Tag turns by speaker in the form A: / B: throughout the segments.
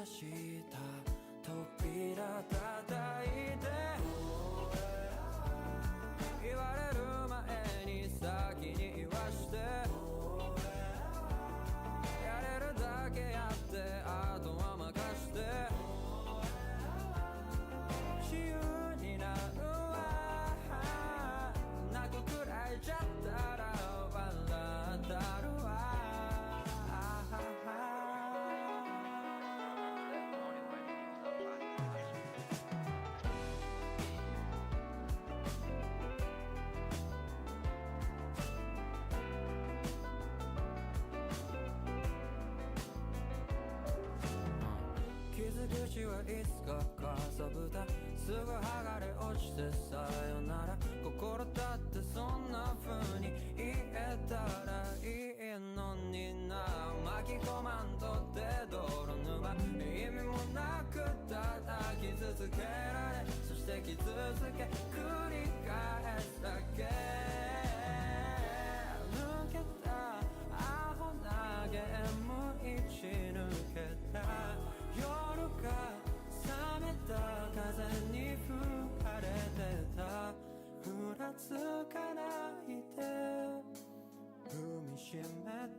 A: した扉叩いて言われる前に先に言わしてやれるだけやってあとは任して自由になるわ泣くくらいじゃったら笑ったるわ傷口はいつかかさぶたすぐ剥がれ落ちてさよなら心だってそんな風に言えたらいいのにな巻き込まんとって泥沼意味もなくただ傷つけられそして傷つけ繰り返すだけ抜けたアホなゲーム打ち抜けた夜が冷めた風に吹かれてたふらつかないで踏みしめ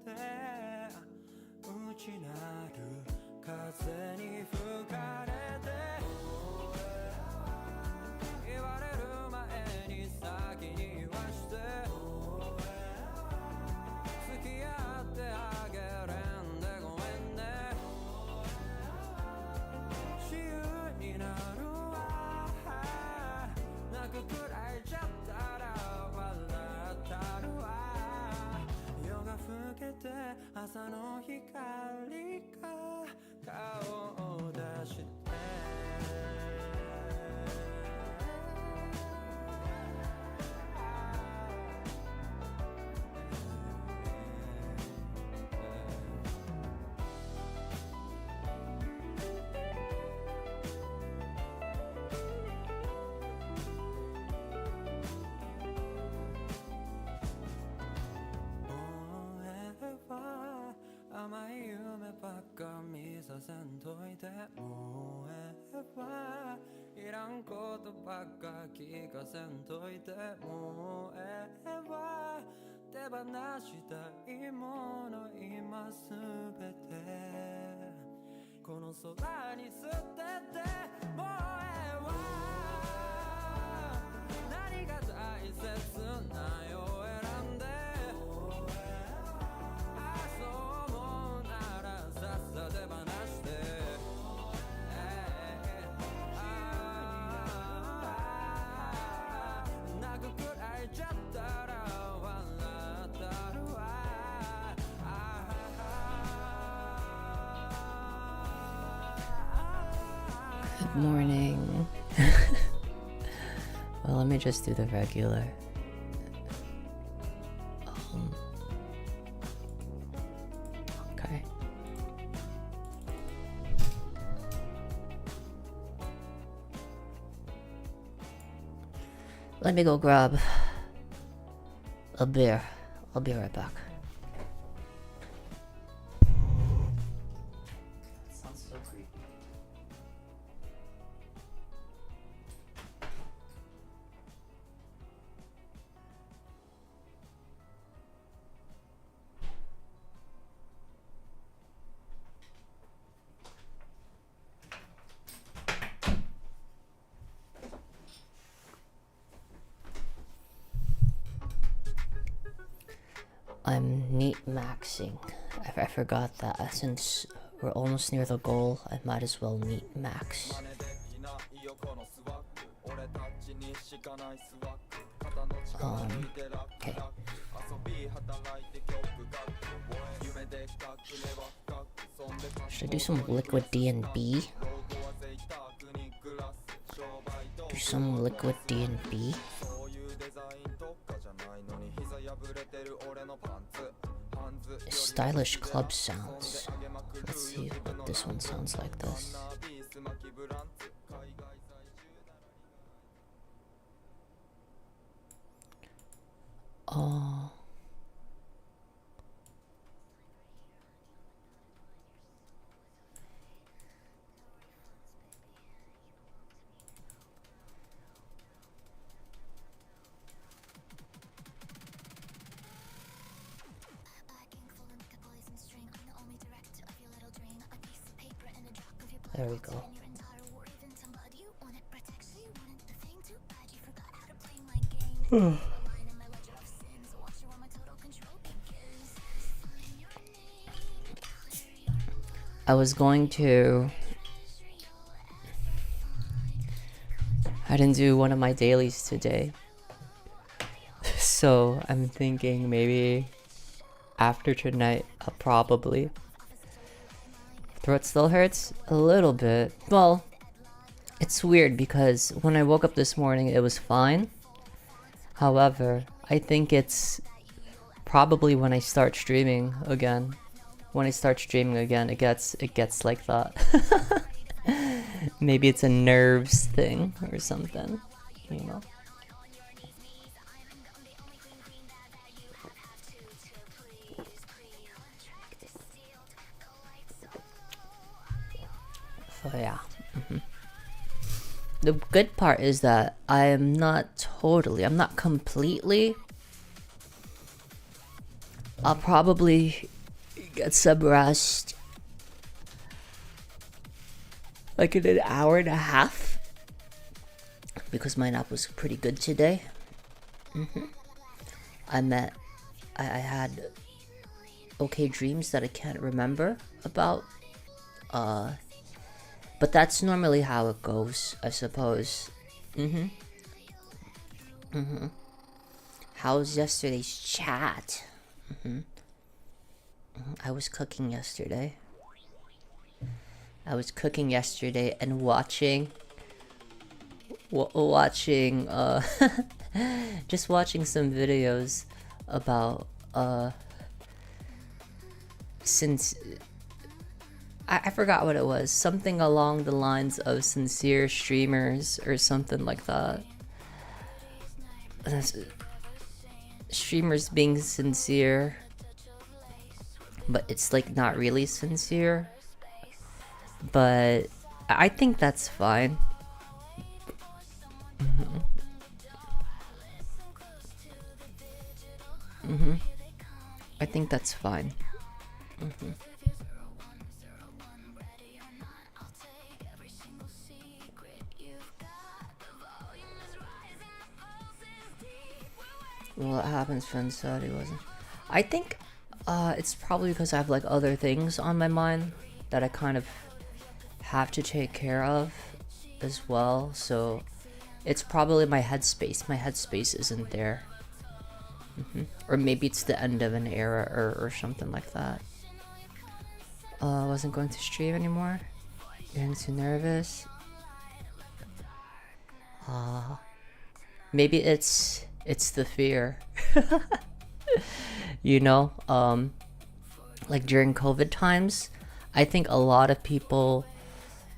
A: て内なる風に吹かれて言われる前に先に言わして付き合ってあげれんでごめんね自由になるわ泣くくらいじゃったら笑ったるわ夜が更けて朝の光が顔を出して甘い夢ばっか見させんといてもうええわいらんことばっか聞かせんといてもうええわ手放したいもの今すべてこの空に捨ててもうええわ何が大切なよ選んでさっさ手放して泣くくらいじゃったら笑ったるわ
B: Good morning. Well, let me just do the regular. Okay. Let me go grab a beer. I'll be right back. Sounds so creepy. I'm neat maxing. I forgot that since we're almost near the goal, I might as well neat max. Okay. Should I do some liquid D&B? Do some liquid D&B? Stylish club sounds. Let's see what this one sounds like this. Oh. There we go. I didn't do one of my dailies today. So I'm thinking maybe after tonight, I'll probably. Throat still hurts a little bit. Well, it's weird because when I woke up this morning, it was fine. However, I think it's probably when I start streaming again. When I start streaming again, it gets like that. Maybe it's a nerves thing or something, you know. So yeah. The good part is that I'm not completely. I'll probably get some rest. Like in an hour and a half. Because my nap was pretty good today. I had okay dreams that I can't remember about. But that's normally how it goes, I suppose. How was yesterday's chat? I was cooking yesterday. And watching just watching some videos about since I forgot what it was. Something along the lines of sincere streamers or something like that. Streamers being sincere, but it's like not really sincere. But I think that's fine. I think that's fine. Well, what happens, friend said he wasn't. I think it's probably because I have like other things on my mind that I kind of have to take care of as well. So it's probably my headspace. My headspace isn't there. Or maybe it's the end of an era or something like that. I wasn't going to stream anymore. Getting too nervous. Maybe it's the fear. You know, like during COVID times, I think a lot of people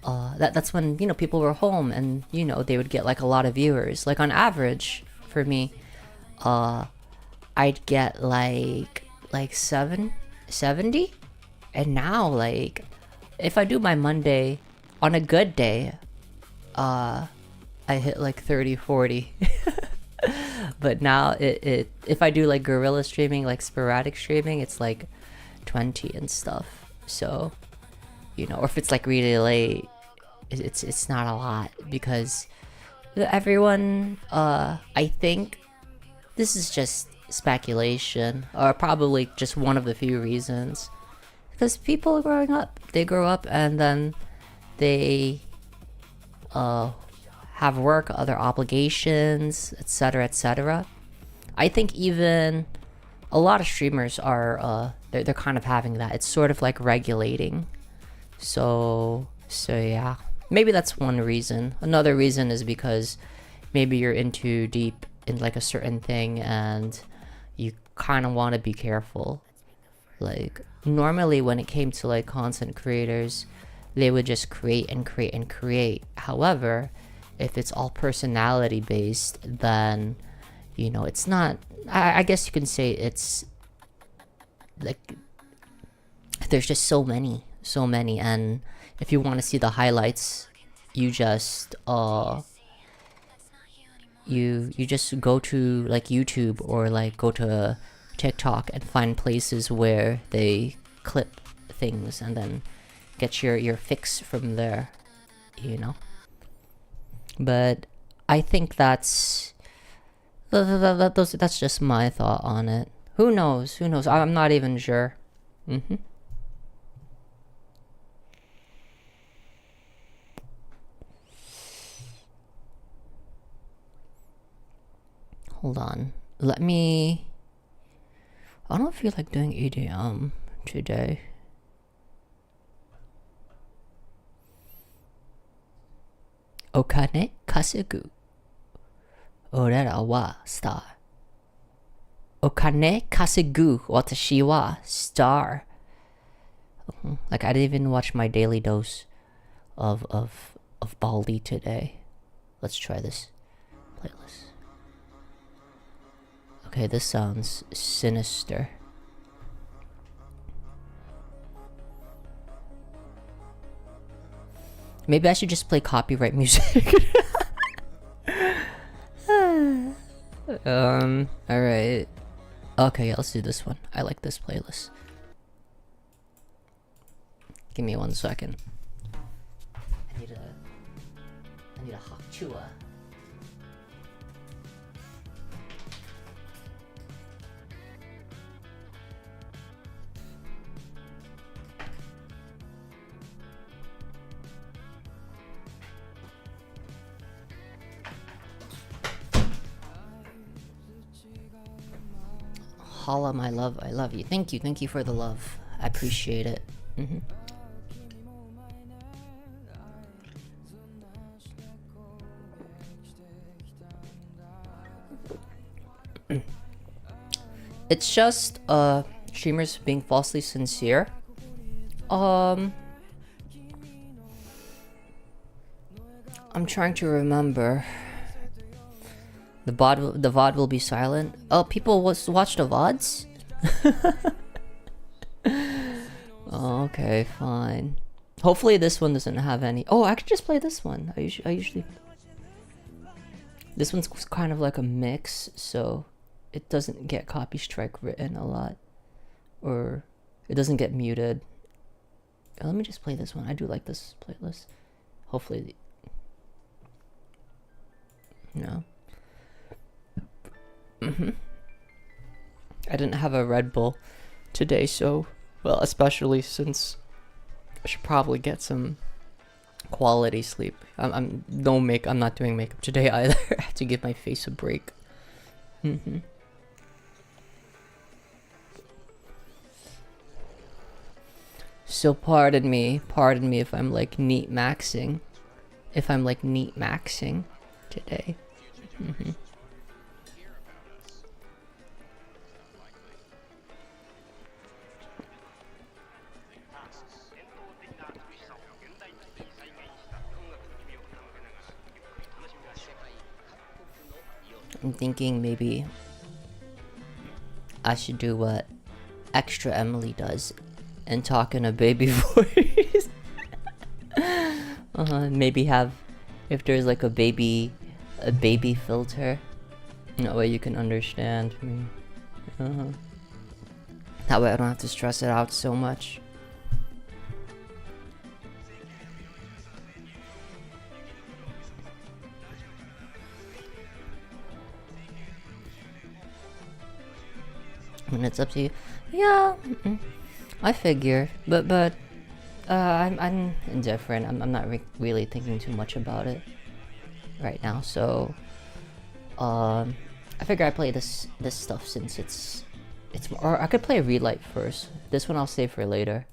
B: that's when, you know, people were home and, you know, they would get like a lot of viewers. Like on average for me, I'd get like 70, and now like if I do my Monday on a good day, I hit like 30-40. But now if I do like guerrilla streaming, like sporadic streaming, it's like 20 and stuff. So, you know, or if it's like really late, it's not a lot because everyone, I think this is just speculation, or probably just one of the few reasons, because people growing up, they grow up and then they have work, other obligations, etc., etc. I think even a lot of streamers are they're kind of having that. It's sort of like regulating. So yeah, maybe that's one reason. Another reason is because maybe you're in too deep in like a certain thing and you kind of want to be careful. Like normally when it came to like content creators, they would just create and create and create. However, if it's all personality based, then, you know, it's not, I guess you can say it's like there's just so many, and if you want to see the highlights, you just you just go to like YouTube or like go to TikTok and find places where they clip things and then get your fix from there, you know. But I think that's just my thought on it. Who knows? Who knows? I'm not even sure. Hold on. Let me... I don't feel like doing EDM today. Okane kasegu. Orera wa star. Okane kasegu watashi wa star. Like I didn't even watch my daily dose of Blondie today. Let's try this playlist. Okay, this sounds sinister. Maybe I should just play copyright music. Alright. Okay, yeah, let's do this one. I like this playlist. Give me 1 second. I need a hakchua. Hala, my love, I love you. Thank you for the love. I appreciate it. It's just streamers being falsely sincere. I'm trying to remember. The VOD will be silent. Oh, people watch the VODs? Okay, fine. Hopefully this one doesn't have any... Oh, I could just play this one. I usually... This one's kind of like a mix, so it doesn't get copy strike written a lot. Or it doesn't get muted. Let me just play this one. I do like this playlist. Hopefully... No. I didn't have a Red Bull today, so... Well, especially since I should probably get some quality sleep. I'm not doing makeup today either. I have to give my face a break. So pardon me if I'm like neat maxing today. I'm thinking maybe I should do what Extra Emily does and talk in a baby voice. Maybe have, if there's like a baby filter, that way you can understand me. That way I don't have to stress it out so much. And it's up to you. Yeah, I figure, but I'm indifferent. I'm not really thinking too much about it right now. So I figure I play this stuff since it's or I could play Relight first. This one I'll save for later.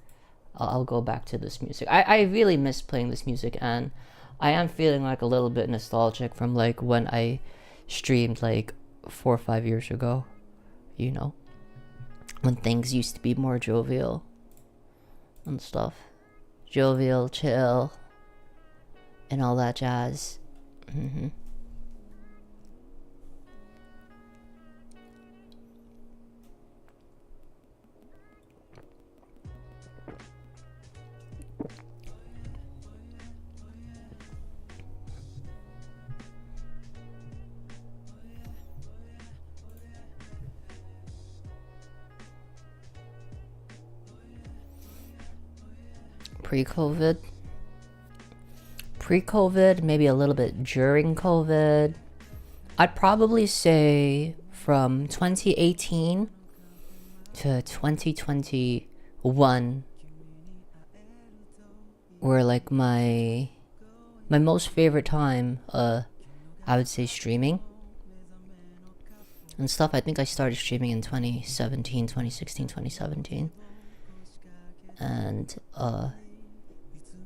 B: I'll go back to this music. I really miss playing this music, and I am feeling like a little bit nostalgic from like when I streamed like 4 or 5 years ago, you know, when things used to be more jovial and stuff. Jovial, chill, and all that jazz. pre-COVID. Pre-COVID, maybe a little bit during COVID. I'd probably say from 2018 to 2021 were like my most favorite time, I would say, streaming and stuff. I think I started streaming in 2017, 2016, 2017.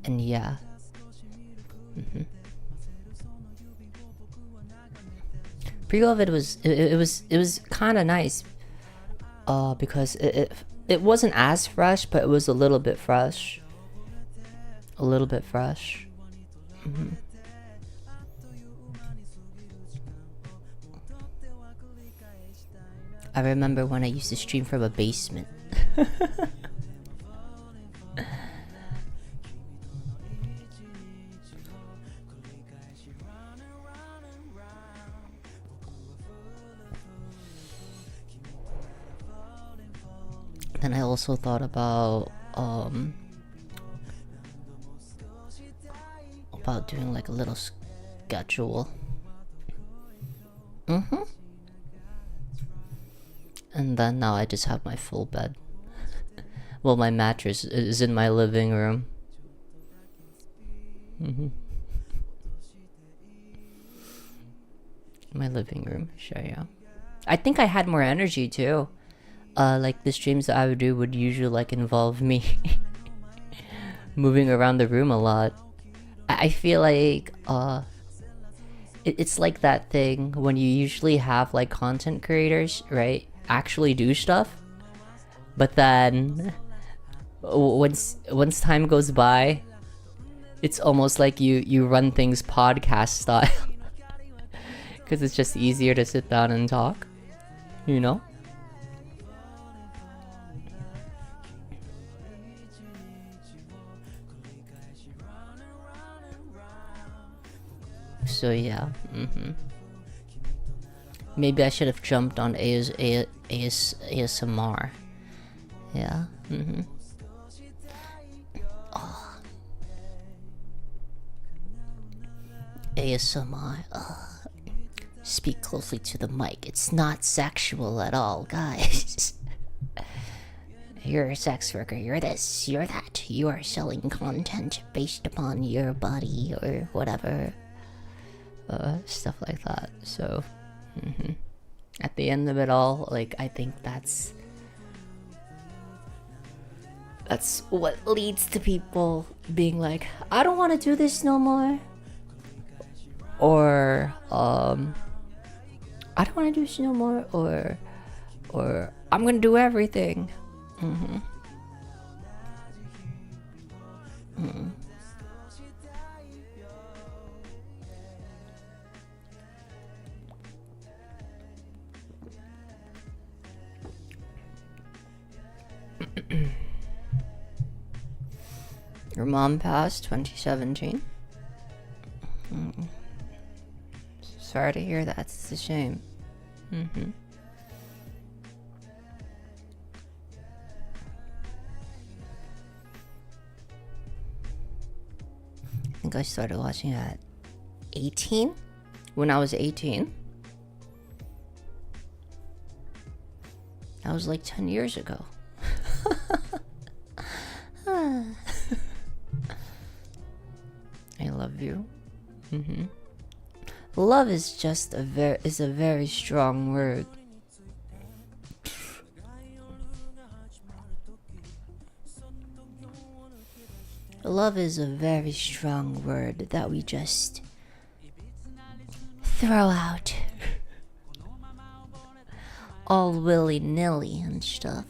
B: And yeah. Pre-COVID it was kind of nice, because it wasn't as fresh, but it was a little bit fresh. I remember when I used to stream from a basement. Then I also thought about doing like a little schedule. And then now I just have my full bed. Well, my mattress is in my living room. My living room, sure, yeah. I think I had more energy too. Like the streams that I would do would usually like involve me moving around the room a lot. I feel like it's like that thing when you usually have like content creators, right, actually do stuff, but then once time goes by, it's almost like you run things podcast style because it's just easier to sit down and talk, you know. So yeah, maybe I should have jumped on ASMR. Yeah. Oh. ASMR. Speak closely to the mic. It's not sexual at all, guys. You're a sex worker. You're this. You're that. You are selling content based upon your body or whatever. Stuff like that. So at the end of it all, like, I think that's what leads to people being like, I don't want to do this no more, or I don't want to do this no more, or I'm gonna do everything. Your mom passed 2017. Sorry to hear that. It's a shame. I think I started watching at 18. When I was 18. That was like 10 years ago. I love you. Love is just a very strong word. Love is a very strong word that we just throw out all willy-nilly and stuff.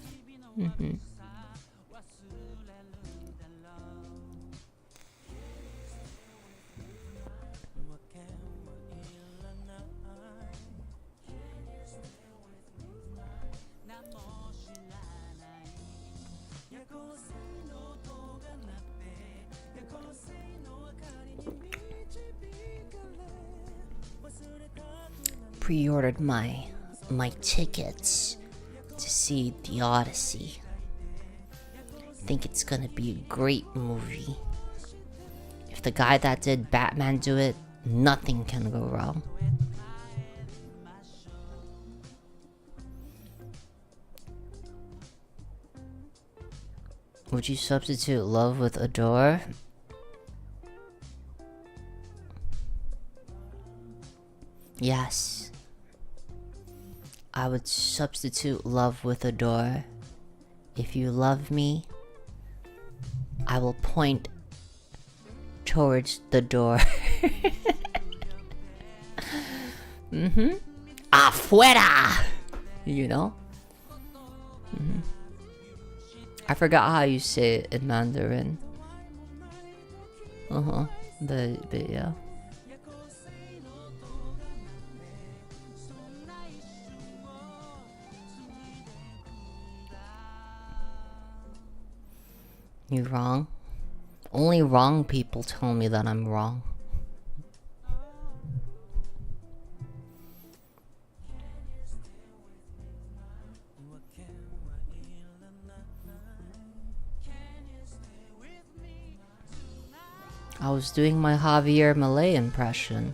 B: Pre-ordered my tickets to see the Odyssey. think it's gonna be a great movie. If the guy that did Batman do it, nothing can go wrong. Would you substitute love with adore? Yes. I would substitute love with adore. If you love me, I will point towards the door. Afuera! You know? I forgot how you say it in Mandarin. But yeah. You wrong? Only wrong people tell me that I'm wrong. I was doing my Javier Malay impression.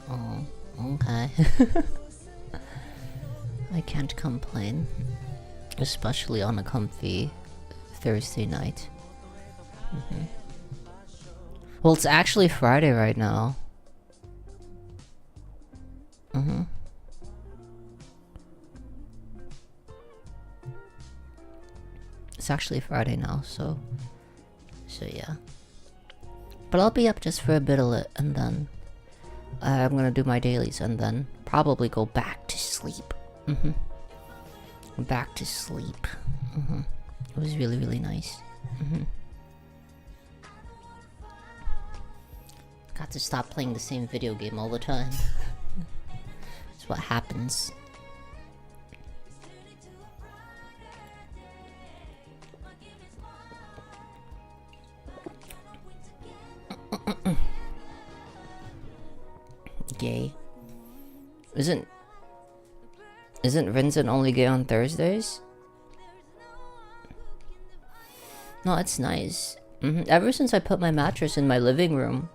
B: Oh, okay. I can't complain. Especially on a comfy Thursday night. Well, it's actually Friday right now. It's actually Friday now, so yeah. But I'll be up just for a bit of it, and then I'm gonna do my dailies, and then probably go back to sleep. Back to sleep. It was really, really nice. Got to stop playing the same video game all the time. That's what happens. Gay. Isn't Vincent only gay on Thursdays? No, it's nice. Ever since I put my mattress in my living room.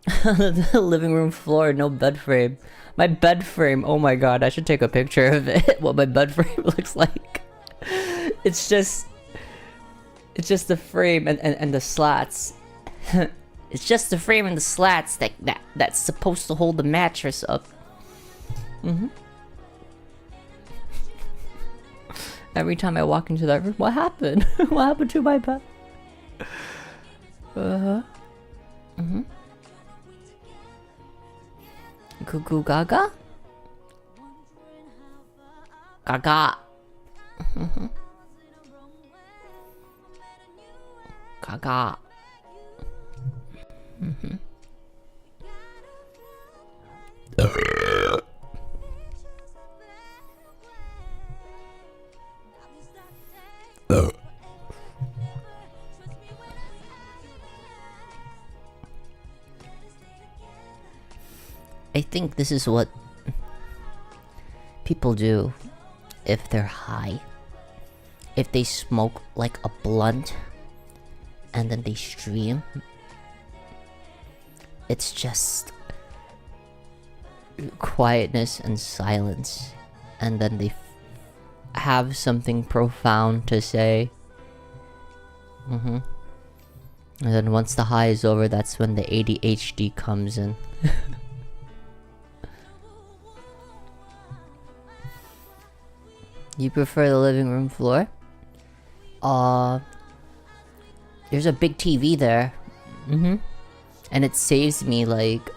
B: The living room floor, no bed frame. My bed frame, oh my god, I should take a picture of it. What my bed frame looks like. It's just the frame and the slats. It's just the frame and the slats that's supposed to hold the mattress up. Every time I walk into that room, what happened? What happened to my bed? Goo goo gaga? Gaga. Gaga. I think this is what people do if they're high. If they smoke like a blunt and then they stream. It's just quietness and silence, and then they have something profound to say. And then once the high is over, that's when the ADHD comes in. You prefer the living room floor? There's a big TV there. And it saves me like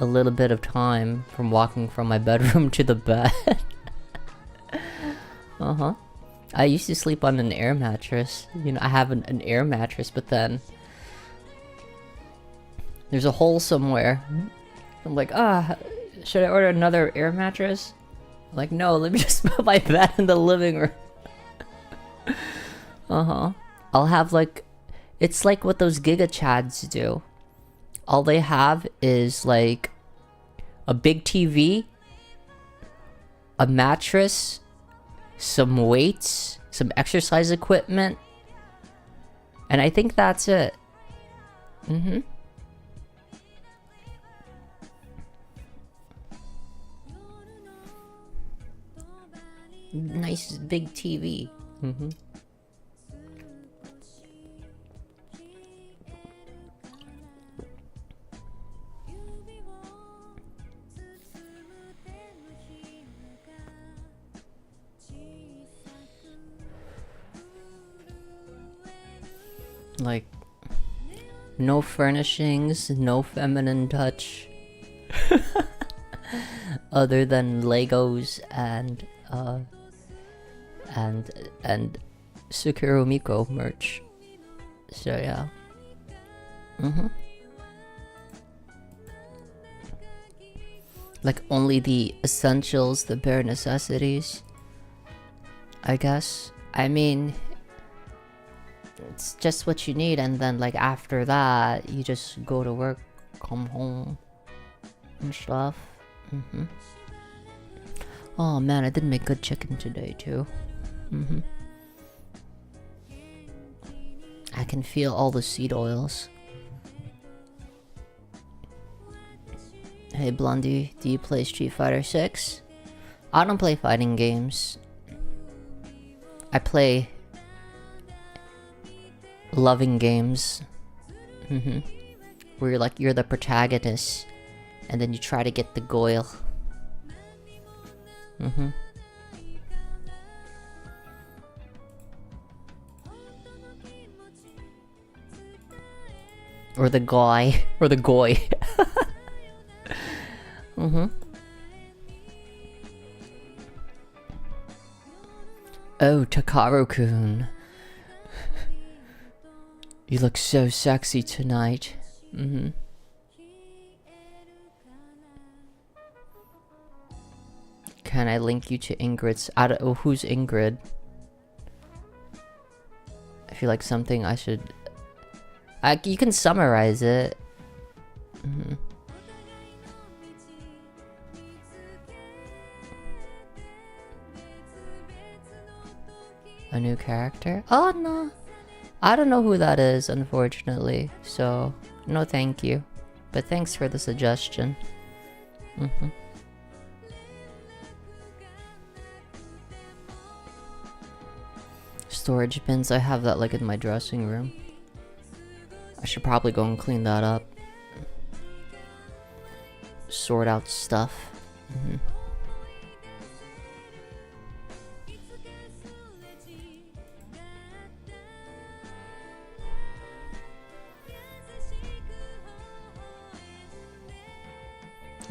B: a little bit of time from walking from my bedroom to the bed. Uh-huh. I used to sleep on an air mattress. You know, I have an air mattress, but then there's a hole somewhere. I'm like, should I order another air mattress? I'm like, no, let me just put my bed in the living room. Uh-huh. I'll have like, it's like what those Giga Chads do. All they have is like a big TV, a mattress, some weights, some exercise equipment, and I think that's it. Mm-hmm. Nice big TV. Mm-hmm. Like, no furnishings, no feminine touch. Other than Legos and Sukiro Miko merch. So yeah. Mm-hmm. Like only the essentials, the bare necessities, I guess. I mean, it's just what you need, and then like after that you just go to work, come home and stuff. Mm-hmm. Oh man, I did make good chicken today too. Mm-hmm. I can feel all the seed oils. Hey Blondie, do you play Street Fighter 6? I don't play fighting games. I play loving games. Mm-hmm. Where you're the protagonist and then you try to get the goil. Mm-hmm. Or the guy. Or the goy. Mm-hmm. Oh, Takaro-kun. You look so sexy tonight. Mm-hmm. Can I link you to Ingrid's? I don't. Oh, who's Ingrid? I feel like something I should. You can summarize it. Mm-hmm. A new character? Oh no, I don't know who that is, unfortunately. So no, thank you. But thanks for the suggestion. Mm-hmm. Storage bins, I have that like in my dressing room. I should probably go and clean that up. Sort out stuff. Mm-hmm.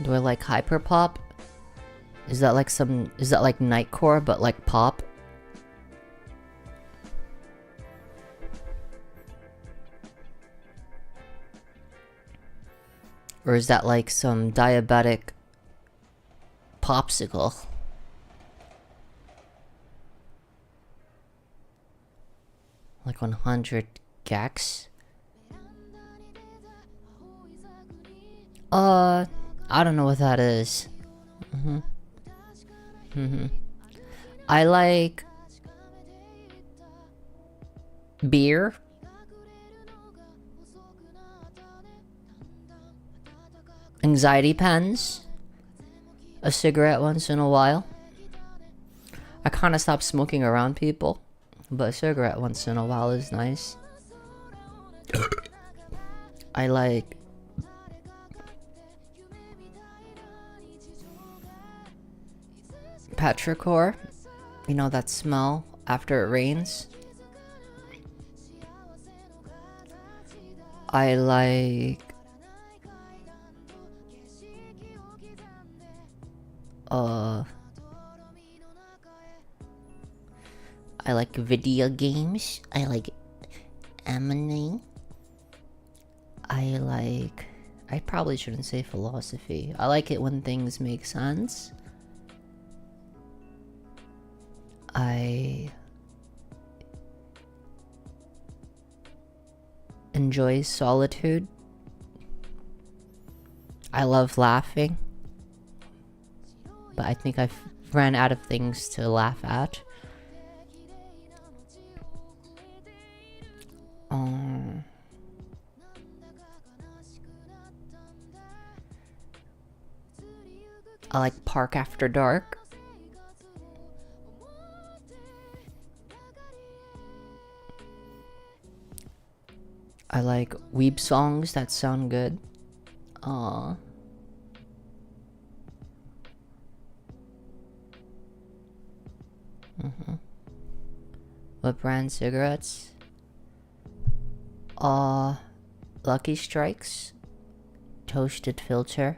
B: Do I like hyperpop? Is that like nightcore but like pop? Or is that like some diabetic popsicle? Like 100 gex? I don't know what that is. Mm-hmm. Mm-hmm. I like beer. Anxiety pens. A cigarette once in a while. I kind of stopped smoking around people, but a cigarette once in a while is nice. I like petrichor. You know that smell after it rains. I like I like video games. I like anime. I probably shouldn't say philosophy. I like it when things make sense. I enjoy solitude. I love laughing. But I think I've ran out of things to laugh at. I like Park After Dark. I like weeb songs that sound good. What brand cigarettes? Lucky Strikes. Toasted filter.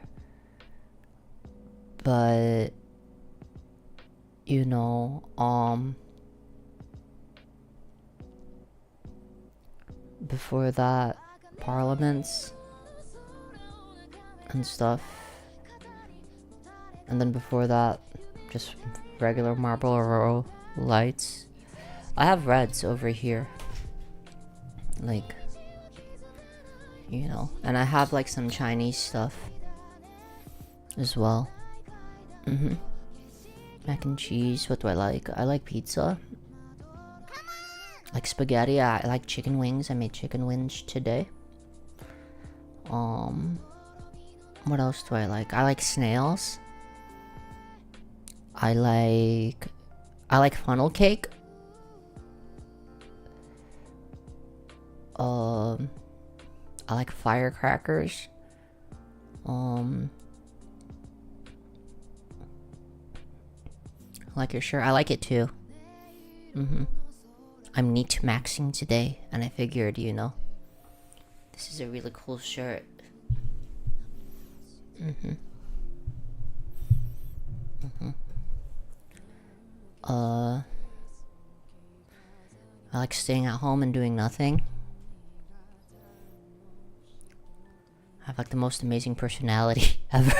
B: But you know, before that, Parliaments and stuff. And then before that, just regular Marlboro Lights. I have Reds over here. Like, you know, and I have like some Chinese stuff as well. Mac and cheese. What do I like? I like pizza. Like spaghetti. I like chicken wings. I made chicken wings today. What else do I like? I like snails. I like funnel cake. I like firecrackers. I like your shirt. I like it too. I'm neat maxing today, and I figured, you know, this is a really cool shirt. I like staying at home and doing nothing. I have like the most amazing personality ever.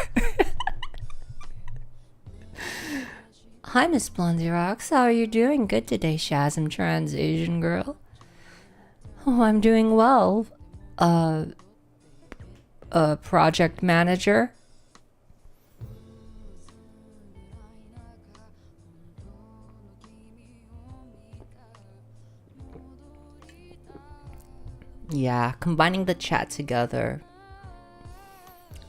B: Hi, Miss Blondie Rocks. How are you doing? Good today, Shazam Trans Asian girl. Oh, I'm doing well. Project manager. Yeah, combining the chat together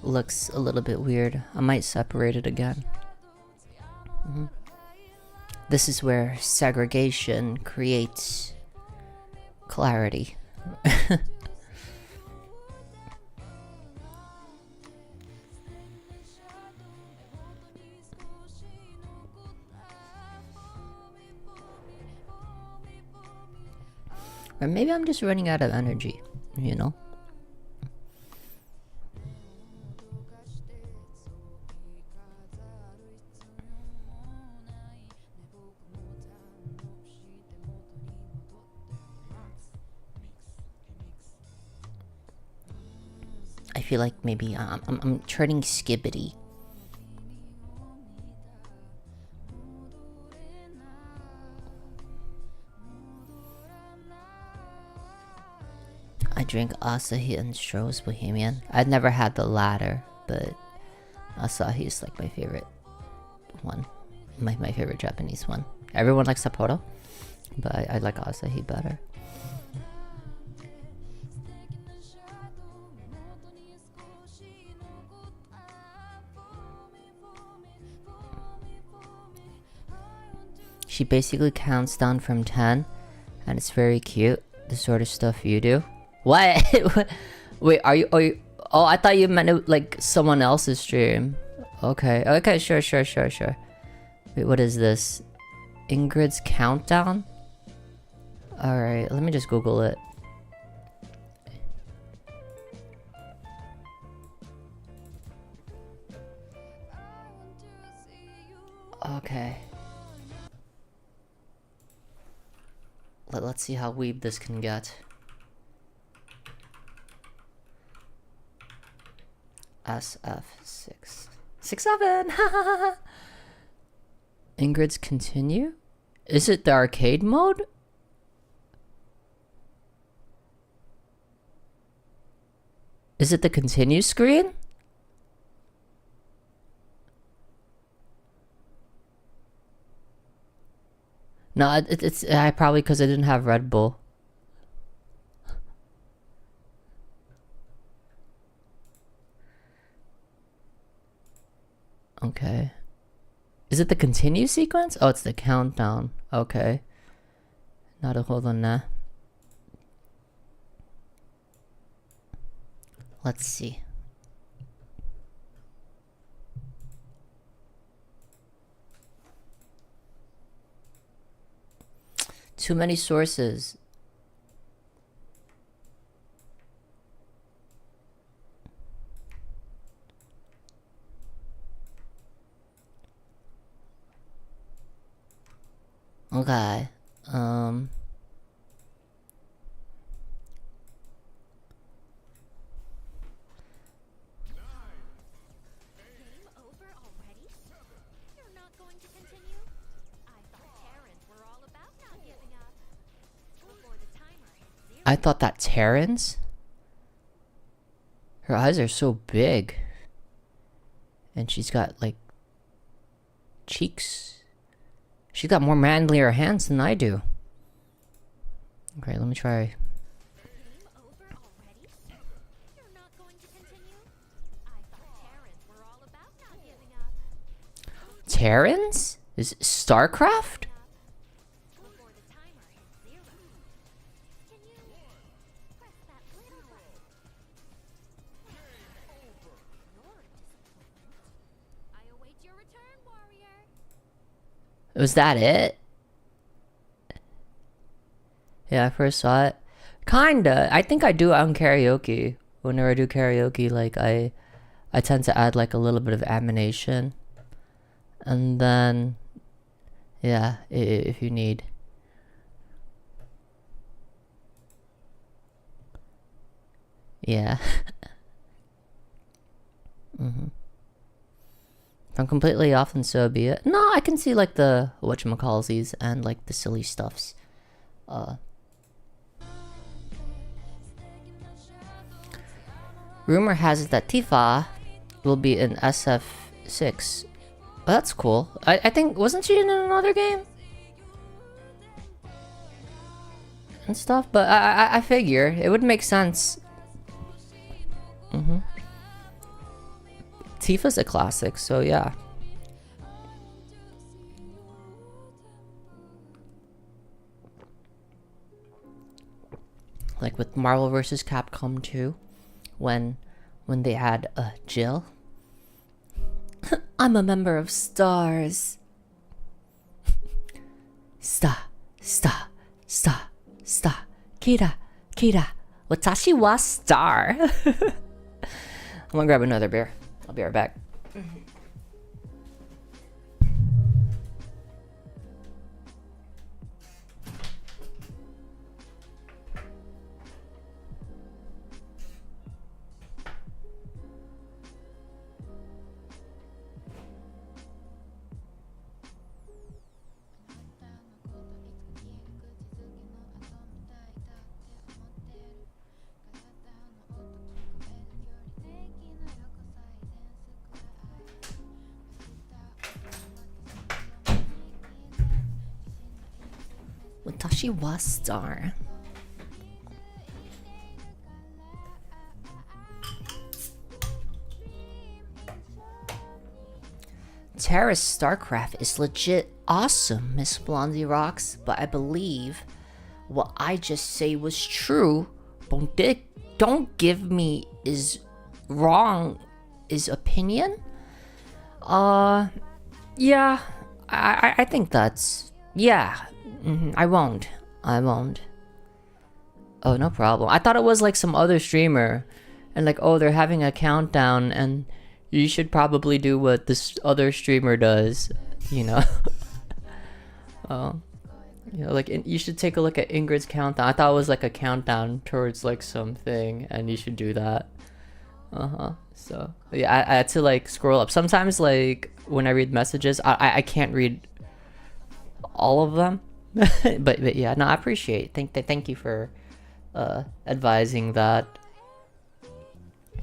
B: looks a little bit weird. I might separate it again. This is where segregation creates clarity. Or maybe I'm just running out of energy, you know? I feel like maybe I'm turning skibidi. I drink Asahi and Stroh's Bohemian. I've never had the latter, but Asahi is like my favorite one. My favorite Japanese one. Everyone likes Sapporo, but I like Asahi better. She basically counts down from 10, and it's very cute. The sort of stuff you do. What? Wait, are you? Oh, I thought you meant it, like someone else's stream. Okay, okay, sure. Wait, what is this? Ingrid's countdown? Alright, let me just Google it. Okay. Let's see how weeb this can get. SF6. 6-7! Ingrid's continue? Is it the arcade mode? Is it the continue screen? No, it's probably because I didn't have Red Bull. Okay. Is it the continue sequence? Oh, it's the countdown. Okay. Naruhodo. Let's see. Too many sources. Okay. I thought that Terrans? Her eyes are so big. And she's got, like, cheeks. She's got more manlier hands than I do. Okay, let me try. Terrans? Is it StarCraft? Was that it? Yeah, I first saw it. Kinda. I think I do on karaoke. Whenever I do karaoke, like I tend to add like a little bit of animation. And then, yeah, if you need. Yeah. If I'm completely off, then so be it. No, I can see like the whatchamacallies and like the silly stuffs. Rumor has it that Tifa will be in SF6. Well, that's cool. I think, wasn't she in another game? And stuff, but I figure it would make sense. Tifa's a classic, so yeah. Like with Marvel vs. Capcom 2, when they had Jill. I'm a member of STARS. Star. Kira. Watashi wa star. I'm gonna grab another beer. I'll be right back. Watashi wa star. Terra's StarCraft is legit awesome, Miss Blondie rocks, but I believe what I just say was true. Don't give me is wrong is opinion. Yeah, I think that's, yeah. I won't. Oh, no problem. I thought it was like some other streamer. And like, oh, they're having a countdown and you should probably do what this other streamer does. you know. You know, like you should take a look at Ingrid's countdown. I thought it was like a countdown towards like something, and you should do that. So yeah, I had to like scroll up. Sometimes like when I read messages, I can't read all of them. but yeah, no, I appreciate. Thank you for advising that.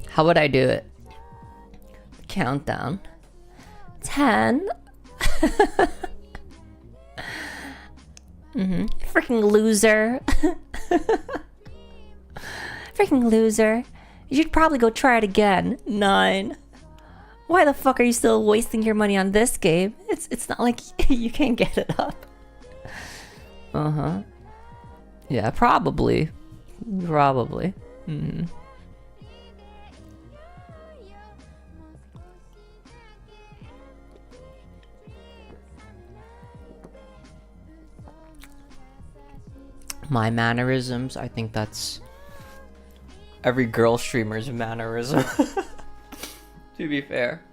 B: How would I do it? Countdown. 10. Freaking loser. Freaking loser. You should probably go try it again. 9. Why the fuck are you still wasting your money on this game? It's not like you can't get it up. Yeah, probably. My mannerisms, I think that's every girl streamer's mannerism. To be fair.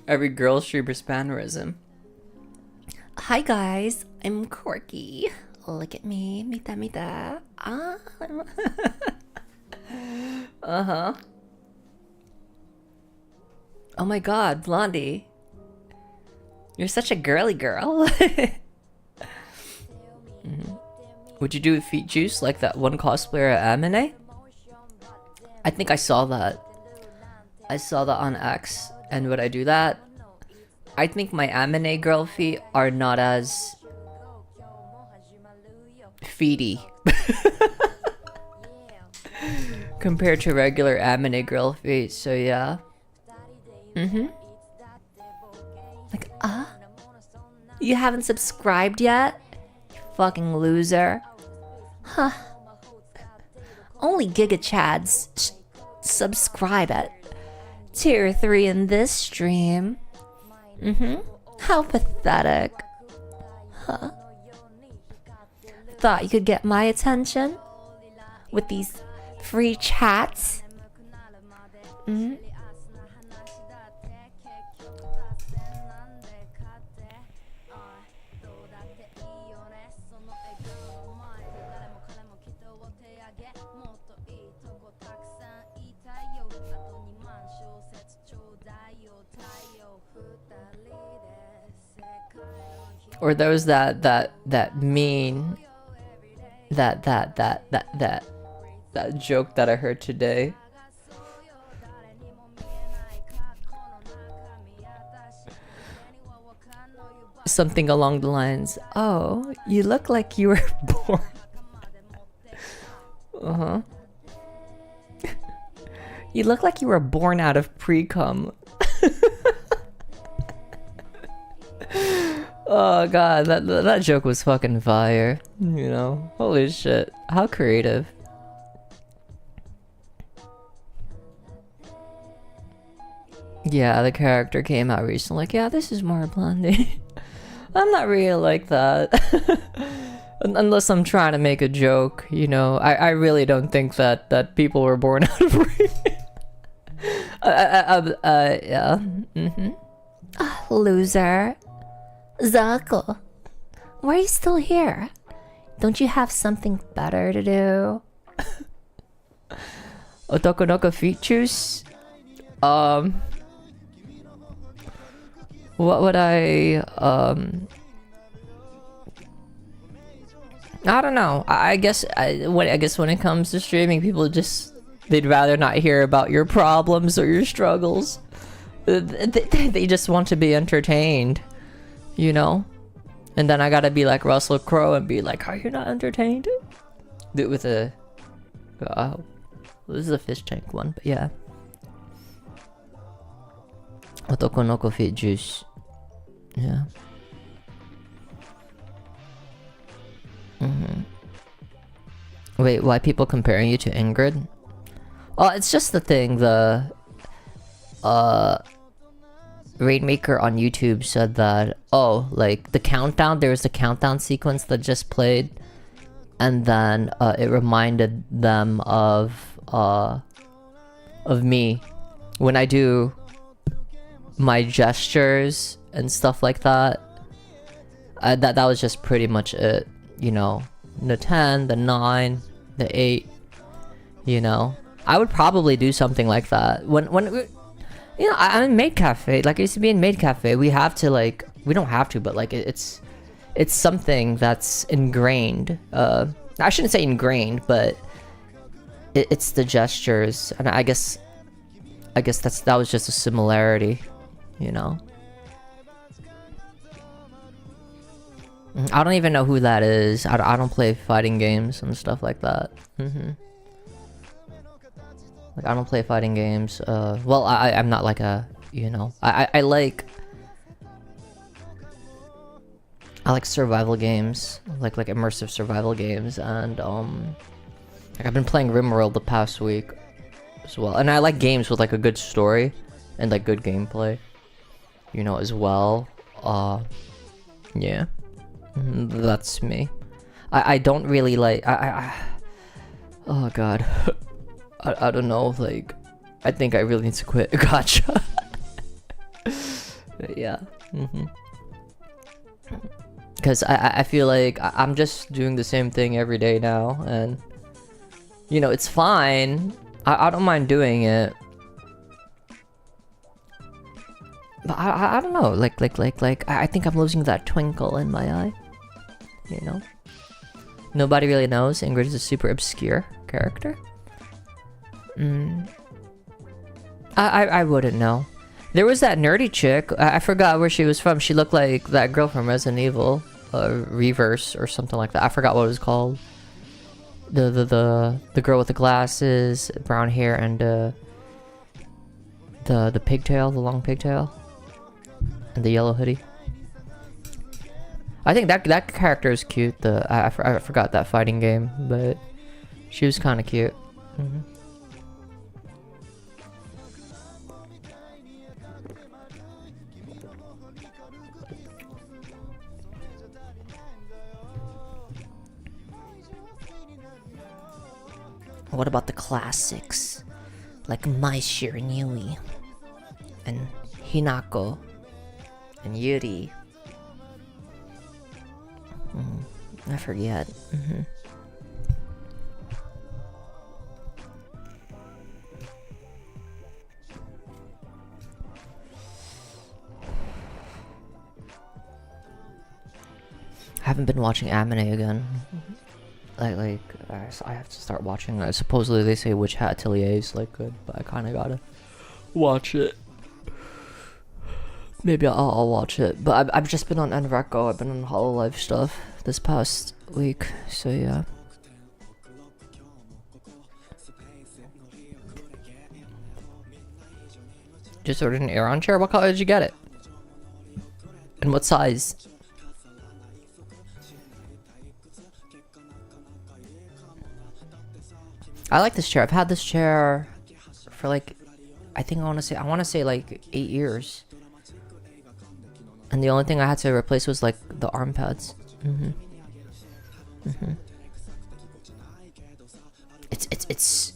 B: Every girl streamer's mannerism. Hi guys, I'm quirky. Look at me. Mita. Oh my god, Blondie. You're such a girly girl. Would you do feet juice like that one cosplayer at Amine? I think I saw that. I saw that on X. And would I do that? I think my Amine girl feet are not as feety compared to regular Amine girl feet. So yeah. Like, you haven't subscribed yet? You fucking loser. Huh. Only Giga Chads subscribe at tier 3 in this stream. How pathetic. Huh. Thought you could get my attention with these free chats? Or those that mean that joke that I heard today. Something along the lines, oh, you look like you were born. You look like you were born out of pre-cum. Oh god, that joke was fucking fire. You know, holy shit, how creative. Yeah, the character came out recently. Like, yeah, this is more Blondie. I'm not really like that. Unless I'm trying to make a joke, you know. I really don't think that people were born out of yeah. Loser. Zako, why are you still here? Don't you have something better to do? Otokonoko feet juice? What would I don't know. I guess when it comes to streaming, people they'd rather not hear about your problems or your struggles. They just want to be entertained. You know? And then I gotta be like Russell Crowe and be like, are you not entertained? Do it with a... Oh. This is a fish tank one, but yeah. Otokonoko feet juice. Yeah. Wait, why people comparing you to Ingrid? Oh, it's just the thing, Rainmaker on YouTube said that, oh, like the countdown, there was a countdown sequence that just played, and then it reminded them of me when I do my gestures and stuff like that. That was just pretty much it, you know. The 10, the 9, the 8, you know. I would probably do something like that. When you know, I'm in Maid Cafe. Like, I used to be in Maid Cafe. We have to, like, we don't have to, but like it's something that's ingrained. I shouldn't say ingrained, but it's the gestures, and I guess that was just a similarity, you know. I don't even know who that is. I don't play fighting games and stuff like that. Like, I don't play fighting games. Well, I'm not like a, you know, I like survival games, like immersive survival games, and like I've been playing RimWorld the past week as well, and I like games with like a good story and like good gameplay, you know, as well. Yeah, that's me. I don't really like oh god. I don't know, like, I think I really need to quit gacha. Yeah. Because I feel like I'm just doing the same thing every day now, and you know, it's fine. I don't mind doing it, but I don't know, like I think I'm losing that twinkle in my eye, you know. Nobody really knows Ingrid is a super obscure character. I wouldn't know. There was that nerdy chick. I forgot where she was from. She looked like that girl from Resident Evil, Reverse or something like that. I forgot what it was called. The girl with the glasses, brown hair, and the pigtail, the long pigtail, and the yellow hoodie. I think that character is cute. I forgot that fighting game, but she was kind of cute. What about the classics? Like Mai Shiranui, and Hinako, and Yuri. I forget. I haven't been watching anime again. I have to start watching. Supposedly they say Witch Hat Atelier is like good, but I kind of gotta watch it. Maybe I'll watch it. But I've just been on Enreco. I've been on Hololive stuff this past week, so yeah. Just ordered an Aeron chair. What color did you get it? And what size? I like this chair. I've had this chair for like, I want to say like 8 years. And the only thing I had to replace was like the arm pads. It's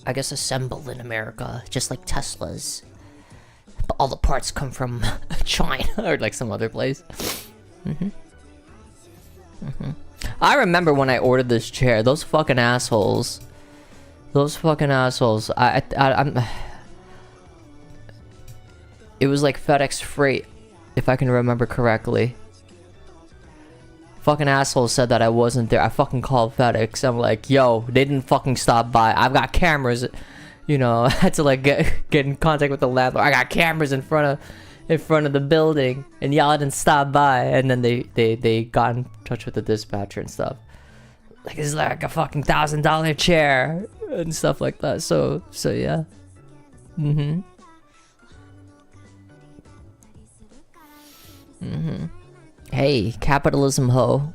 B: I guess assembled in America, just like Tesla's. But all the parts come from China or like some other place. I remember when I ordered this chair, those fucking assholes. I'm. It was like FedEx freight, if I can remember correctly. Fucking assholes said that I wasn't there. I fucking called FedEx. I'm like, yo, they didn't fucking stop by. I've got cameras. You know, I had to like get in contact with the landlord. I got cameras in front of the building, and y'all didn't stop by. And then they got in touch with the dispatcher and stuff. Like, it's like a fucking $1,000 chair and stuff like that. So yeah. Hey, capitalism ho.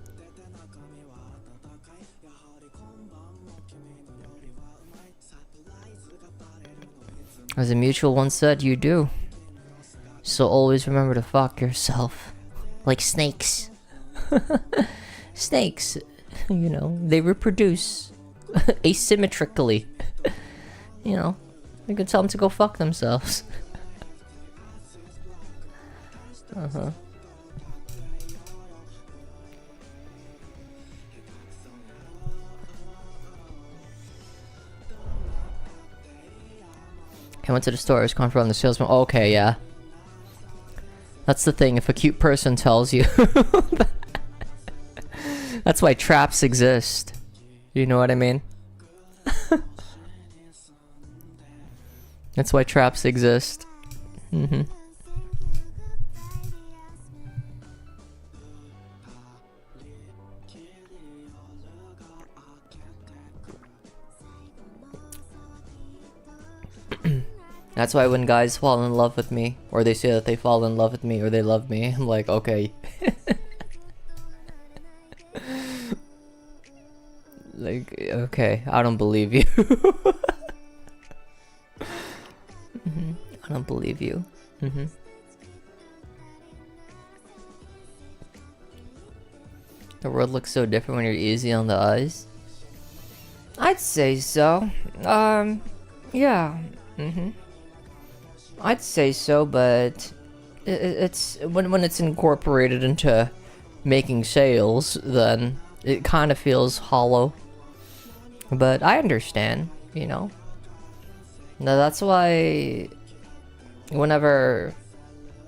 B: As a mutual once said, you do. So always remember to fuck yourself. Like snakes. Snakes, you know, they reproduce asymmetrically. You know, you can tell them to go fuck themselves. I went to the store, I was confronting the salesman. Okay, yeah. That's the thing, if a cute person tells you. That's why traps exist. You know what I mean? That's why traps exist. That's why when guys fall in love with me, or they say that they fall in love with me, or they love me, I'm like, okay. Like, okay, I don't believe you. I don't believe you. The world looks so different when you're easy on the eyes. I'd say so. Yeah. I'd say so, but it's when it's incorporated into making sales, then it kind of feels hollow. But I understand, you know. Now that's why whenever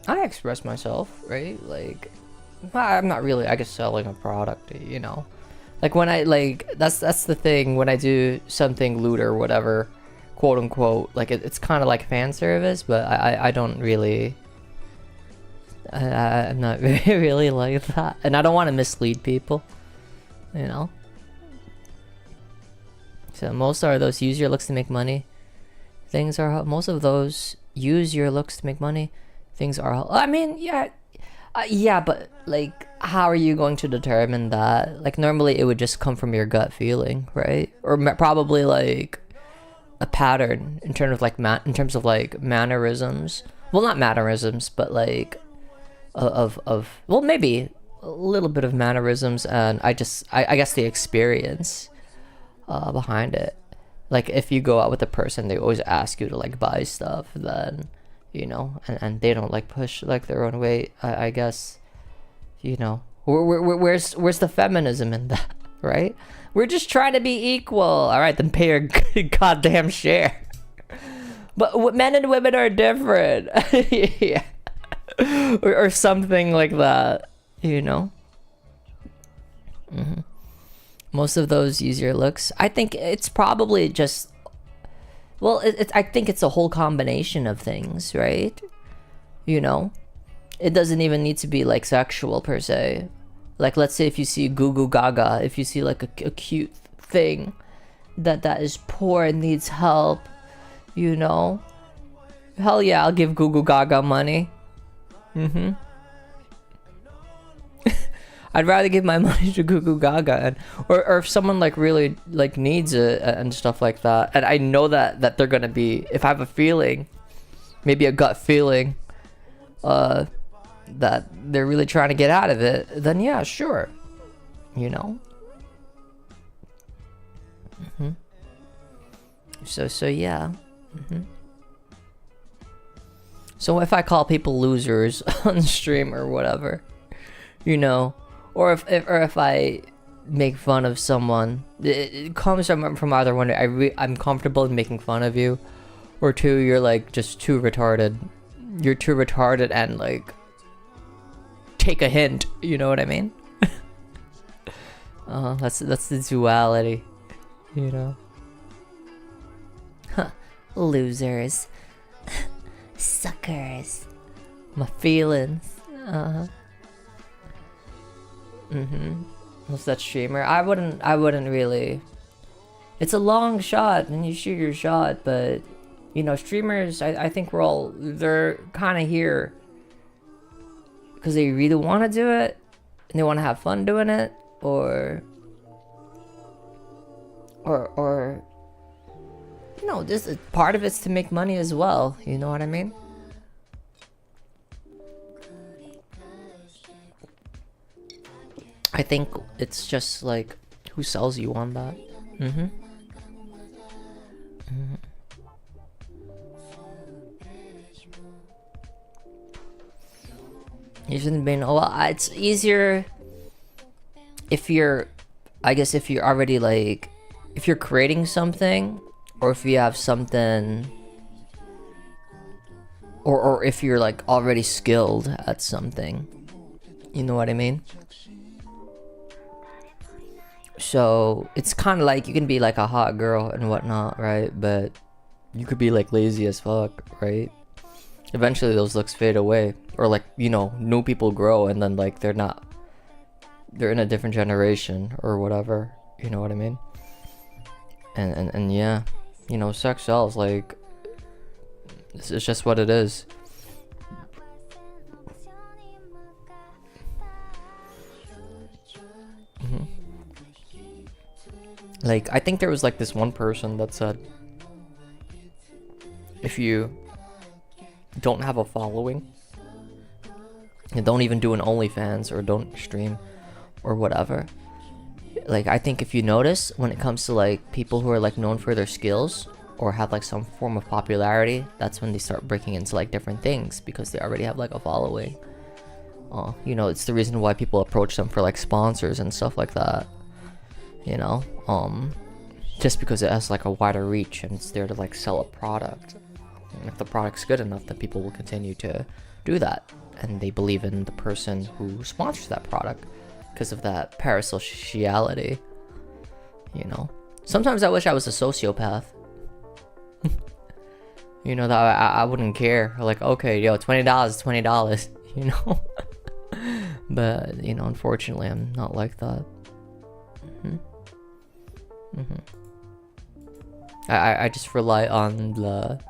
B: I express myself, right? Like, I'm not really, I guess, selling a product, you know. Like when I that's the thing when I do something lewd or whatever, quote unquote, like it's kind of like fan service, but I don't really, I'm not really like that, and I don't want to mislead people, you know. So most are those use your looks to make money. Things are most of those use your looks to make money. Things are. I mean, yeah, yeah, but like, how are you going to determine that? Like normally it would just come from your gut feeling, right? Or probably like a pattern in terms of like mannerisms. Well, not mannerisms, but like of well, maybe a little bit of mannerisms, and I guess the experience behind it. Like if you go out with a person, they always ask you to like buy stuff, then you know, and they don't like push like their own weight. I guess, you know, where's the feminism in that, right? We're just trying to be equal. All right, then pay your goddamn share. But men and women are different. Yeah. Or something like that, you know. Most of those use your looks. I think it's probably just, well, I think it's a whole combination of things, right? You know, it doesn't even need to be like sexual per se. Like, let's say if you see Goo Goo Gaga, if you see like a cute thing that is poor and needs help, you know, hell yeah, I'll give Goo Goo Gaga money. I'd rather give my money to Goo Goo Gaga, and or if someone like really like needs it and stuff like that, and I know that they're gonna be, if I have a feeling, maybe a gut feeling, that they're really trying to get out of it, then yeah, sure, you know. So yeah. So if I call people losers on stream or whatever, you know, or if I make fun of someone, it comes from either one. I'm comfortable in making fun of you, or two, you're like just too retarded. You're too retarded and like take a hint. You know what I mean? That's the duality, you know. Huh. Losers. Suckers. My feelings. What's that streamer? I wouldn't really. It's a long shot and you shoot your shot, but you know, streamers, I think they're kind of here because they really want to do it and they want to have fun doing it, or you know, this part of it's to make money as well, you know what I mean? I think it's just like who sells you on that. You shouldn't be. Well, it's easier if you're, I guess, if you're already like, if you're creating something, or if you have something, or if you're like already skilled at something. You know what I mean? So it's kind of like you can be like a hot girl and whatnot, right? But you could be like lazy as fuck, right? Eventually those looks fade away, or like, you know, new people grow and then like they're in a different generation or whatever, you know what I mean? And yeah, you know, sex sells. Like, it's just what it is. Like, I think there was like this one person that said, if you don't have a following, and don't even do an OnlyFans or don't stream or whatever, like, I think if you notice when it comes to like people who are like known for their skills or have like some form of popularity, that's when they start breaking into like different things because they already have like a following. You know, it's the reason why people approach them for like sponsors and stuff like that, you know, just because it has like a wider reach and it's there to like sell a product. And if the product's good enough, then people will continue to do that, and they believe in the person who sponsors that product because of that parasociality, you know. Sometimes I wish I was a sociopath. You know, that I wouldn't care. Like, okay, yo, $20 is $20, you know. But, you know, unfortunately, I'm not like that. I just rely on the,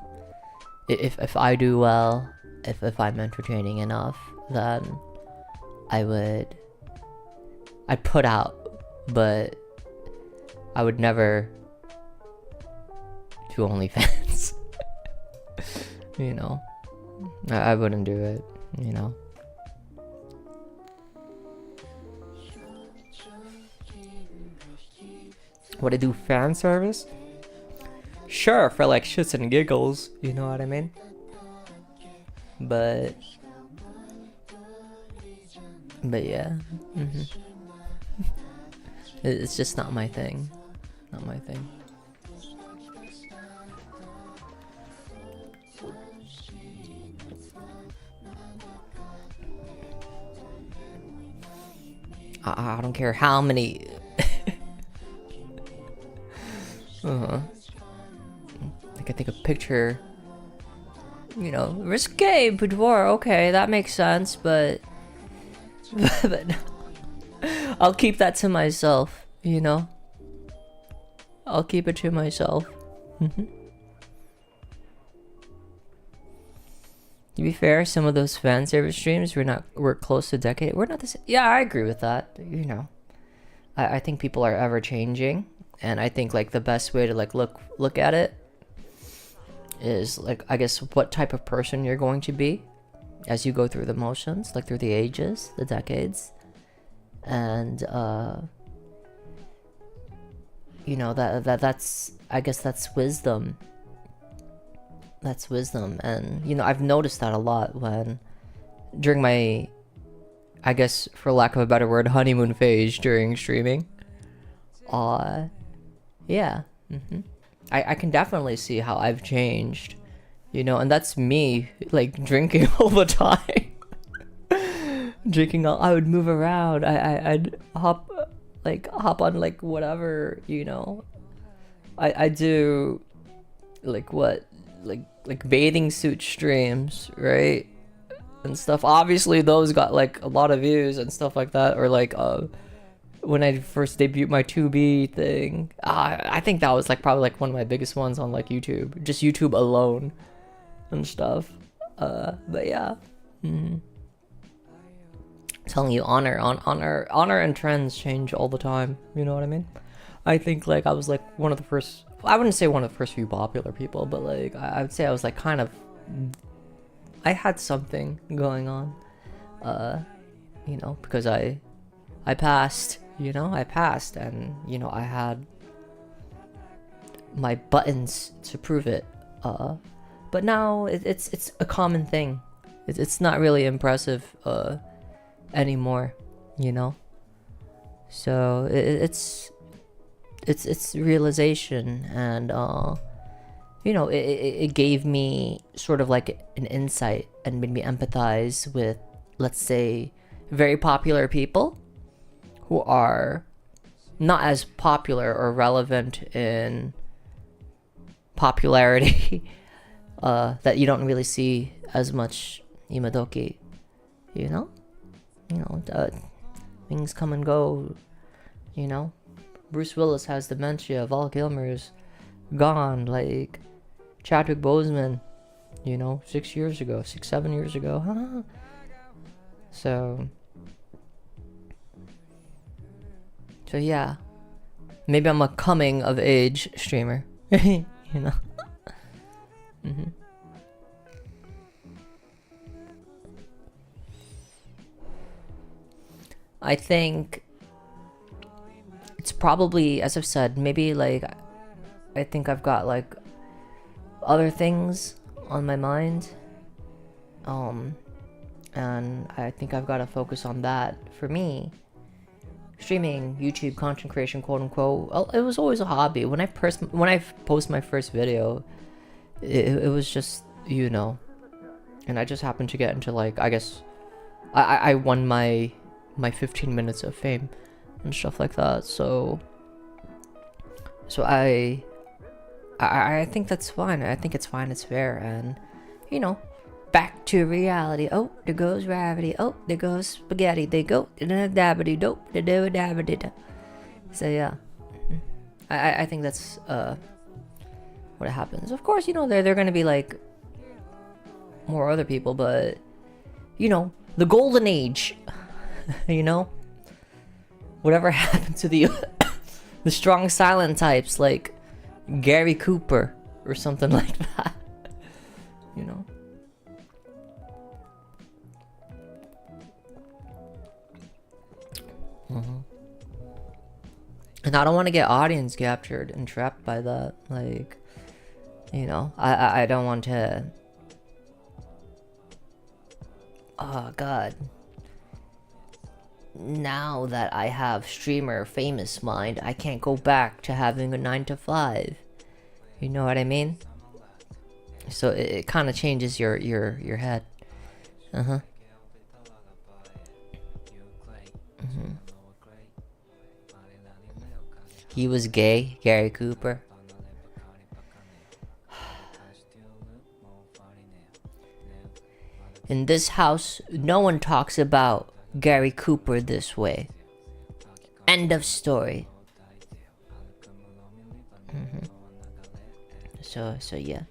B: if I do well, if I'm entertaining enough, then I'd put out, but I would never do OnlyFans. You know, I wouldn't do it, you know. Would I do fan service? Sure, for like shits and giggles, you know what I mean? But yeah, it's just not my thing. Not my thing. I don't care how many. Like, I think a picture, you know, risque boudoir. Okay, that makes sense, but I'll keep that to myself, you know. I'll keep it to myself. To be fair, some of those fan service streams we're close to a decade. We're not the same. Yeah, I agree with that. You know, I think people are ever changing, and I think like the best way to like look at it is like, I guess, what type of person you're going to be as you go through the motions, like through the ages, the decades, and you know, that's, I guess that's wisdom. That's wisdom. And you know, I've noticed that a lot when during my, I guess for lack of a better word, honeymoon phase during streaming. Yeah. I can definitely see how I've changed, you know, and that's me like drinking all the time. I would move around. I'd hop on like whatever, you know. I do like what, like bathing suit streams, right? And stuff. Obviously those got like a lot of views and stuff like that, or like when I first debuted my 2B thing, I think that was like probably like one of my biggest ones on like YouTube, just YouTube alone and stuff. But yeah, telling you, honor and trends change all the time. You know what I mean? I think like I was like one of the first. I wouldn't say one of the first few popular people, but like I would say I was like kind of. I had something going on, you know, because I passed. You know, I passed, and you know, I had my buttons to prove it. But now it's a common thing, It's not really impressive anymore, you know. So it's realization, and you know, it gave me sort of like an insight and made me empathize with, let's say, very popular people who are not as popular or relevant in popularity that you don't really see as much imadoki, you know. Things come and go, you know. Bruce Willis has dementia, Val Kilmer's gone, like Chadwick Boseman, you know, 7 years ago. So yeah, maybe I'm a coming of age streamer, you know. I think it's probably, as I've said, maybe like I think I've got like other things on my mind, and I think I've got to focus on that. For me, streaming, YouTube, content creation, quote unquote, it was always a hobby. When I post my first video, it was just, you know, and I just happened to get into, like, I guess I won my 15 minutes of fame and stuff like that. So I think that's fine. I think it's fine. It's fair. And, you know, back to reality. Oh, there goes gravity. Oh, there goes spaghetti. They go. So yeah, I think that's what happens. Of course, you know, they're gonna be like more other people, but you know, the golden age. You know, whatever happened to the the strong silent types like Gary Cooper or something like that, you know. And I don't want to get audience captured and trapped by that. Like, you know, I don't want to. Oh God. Now that I have streamer famous mind, I can't go back to having a 9 to 5. You know what I mean? So it kind of changes your head. He was gay, Gary Cooper. In this house, no one talks about Gary Cooper this way. End of story. So yeah.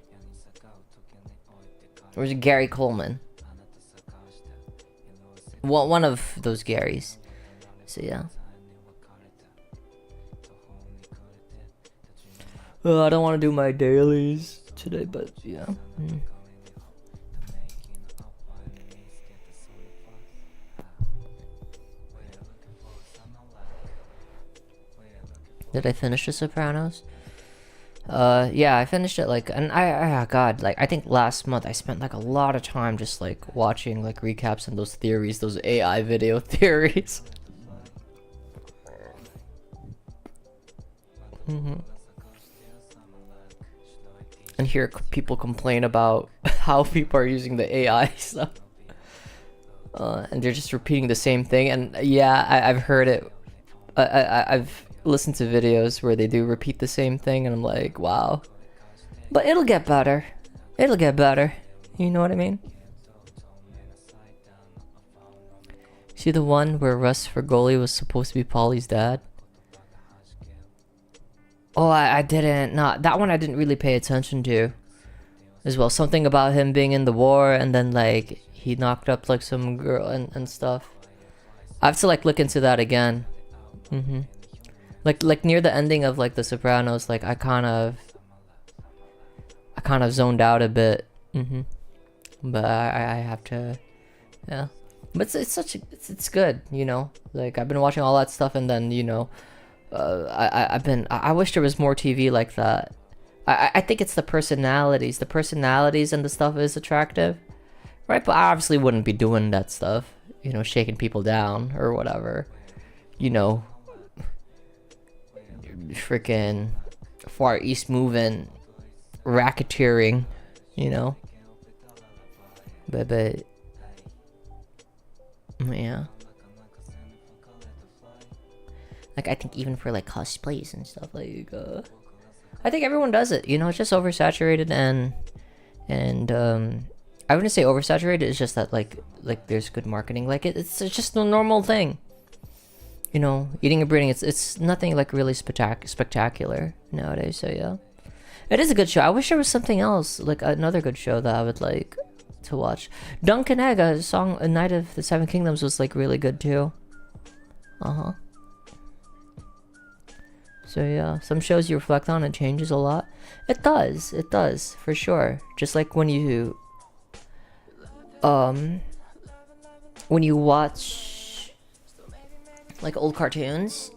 B: Where's Gary Coleman? Well, one of those Garys. So yeah. I don't want to do my dailies today, but yeah. Did I finish The Sopranos? Yeah, I finished it, like, and God, like, I think last month I spent like a lot of time just like watching like recaps and those theories, those AI video theories. And hear people complain about how people are using the AI stuff, and they're just repeating the same thing. And yeah, I've heard it. I've listened to videos where they do repeat the same thing, and I'm like, wow. But it'll get better. It'll get better. You know what I mean? See the one where Russ Fergoli was supposed to be Polly's dad? Oh, I didn't. No, that one I didn't really pay attention to. As well, something about him being in the war, and then like he knocked up like some girl and stuff. I have to like look into that again. Like near the ending of like The Sopranos, like I kind of zoned out a bit. But I have to, yeah. But it's good, you know. Like I've been watching all that stuff, and then, you know, I wish there was more TV like that. I think it's the personalities and the stuff is attractive, Right, but I obviously wouldn't be doing that stuff, you know, shaking people down or whatever, you know, freaking Far East moving, racketeering, you know, but yeah, like I think even for like cosplays and stuff, like I think everyone does it, you know. It's just oversaturated, and I wouldn't say oversaturated. It's just that like there's good marketing. Like it's just a normal thing, you know. Eating and breeding. It's nothing like really spectacular nowadays. So yeah, it is a good show. I wish there was something else, like another good show that I would like to watch. Duncan Egg, a song, A Night of the Seven Kingdoms was like really good too. So yeah, some shows you reflect on, it changes a lot. It does, for sure. Just like when you watch like old cartoons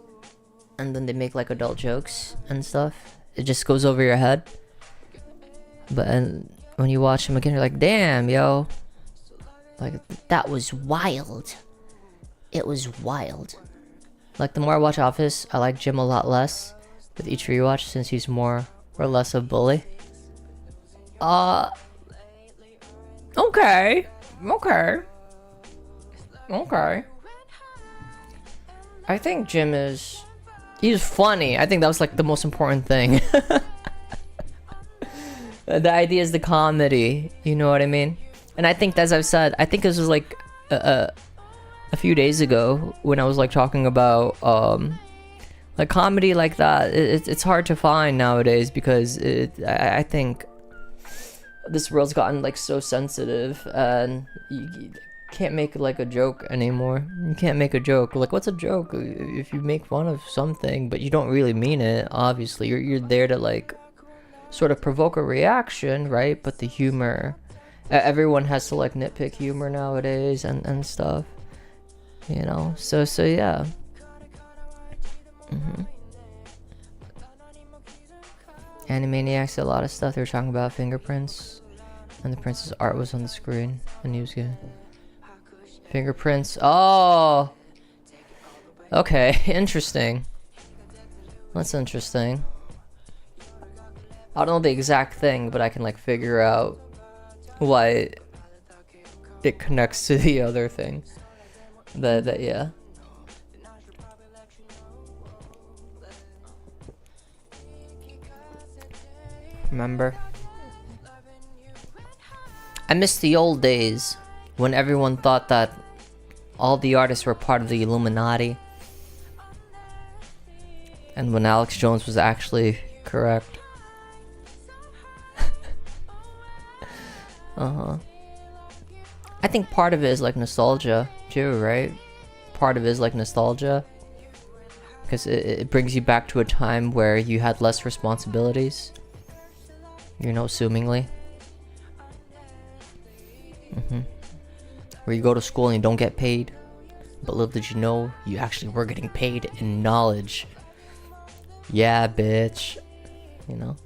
B: and then they make like adult jokes and stuff, it just goes over your head. But when you watch them again, you're like, damn, yo, like that was wild. It was wild. Like the more I watch Office, I like Jim a lot less with each rewatch since he's more or less a bully. Okay. I think Jim he's funny. I think that was like the most important thing. The idea is the comedy, you know what I mean? And I think, as I've said, I think this was like a few days ago when I was like talking about like comedy like that. It's hard to find nowadays because I think this world's gotten like so sensitive and you can't make like a joke anymore. You can't make a joke. Like, what's a joke? If you make fun of something but you don't really mean it, obviously you're there to like sort of provoke a reaction, right? But the humor, everyone has to like nitpick humor nowadays and stuff, you know. So yeah. Animaniacs, a lot of stuff they were talking about fingerprints, and the prince's art was on the screen and he was good. Fingerprints. Oh, okay. Interesting. That's interesting. I don't know the exact thing, but I can like figure out why it connects to the other thing. That yeah. Remember? I miss the old days when everyone thought that all the artists were part of the Illuminati, and when Alex Jones was actually correct. I think part of it is like nostalgia too, right? Part of it is like nostalgia because it brings you back to a time where you had less responsibilities, you know, assumingly. Where you go to school and you don't get paid, but little did you know, you actually were getting paid in knowledge. Yeah, bitch. You know?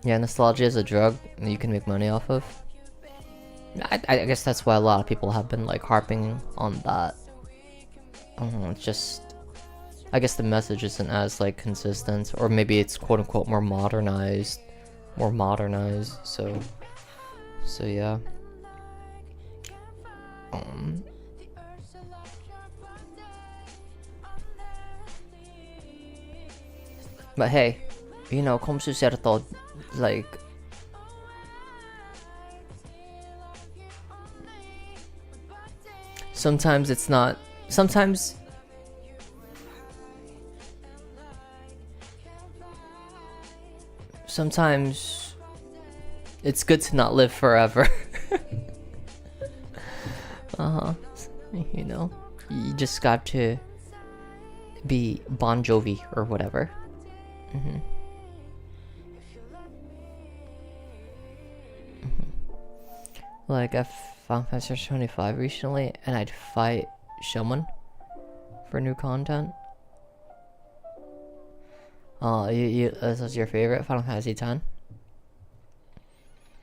B: Yeah, nostalgia is a drug that you can make money off of. I guess that's why a lot of people have been like harping on that. It's just, I guess the message isn't as like consistent, or maybe it's quote unquote more modernized. So yeah. But hey, you know, como se cierto, like, sometimes it's not, sometimes it's good to not live forever. You know, you just got to be Bon Jovi or whatever. Like, I found Fantasy 25 recently, and I'd fight someone for new content. Oh, that's your favorite Final Fantasy X?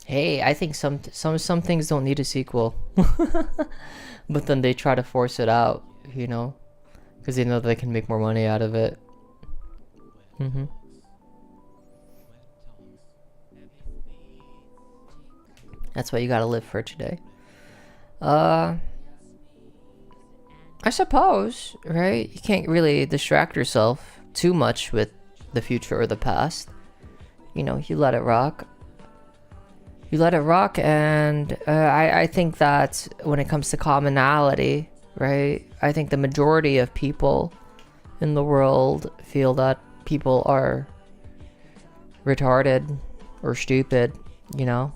B: Hey, I think some things don't need a sequel, but then they try to force it out, you know, because they know they can make more money out of it. That's what you gotta live for today. I suppose, right? You can't really distract yourself too much with the future or the past. You know, you let it rock. You let it rock, and I think that when it comes to commonality, right? I think the majority of people in the world feel that people are retarded or stupid, you know?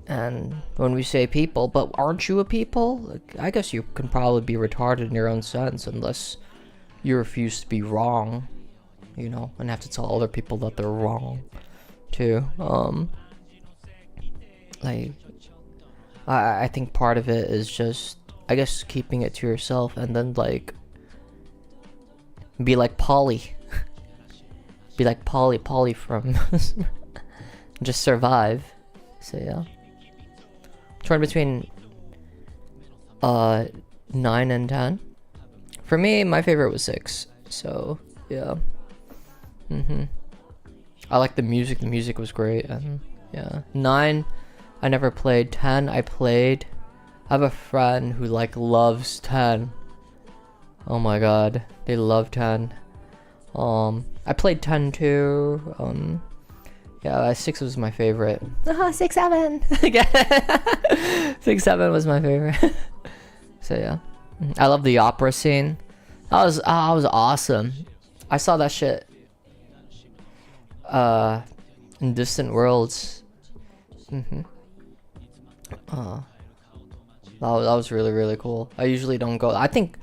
B: And when we say people, but aren't you a people? Like, I guess you can probably be retarded in your own sense unless you refuse to be wrong, you know, and have to tell other people that they're wrong too. Like, I think part of it is just, I guess, keeping it to yourself, and then like be like Polly. Be like Polly from just survive. So yeah. Torn between 9 and 10. For me, my favorite was 6. So yeah. I like the music. The music was great. And yeah. 9, I never played. 10, I played. I have a friend who like loves 10. Oh my god, they love 10. I played 10 too. Yeah, 6 was my favorite. 6, 7. 6, 7 was my favorite. So yeah, I love the opera scene. That was awesome. I saw that shit in Distant Worlds. That was really cool. I usually don't go. I think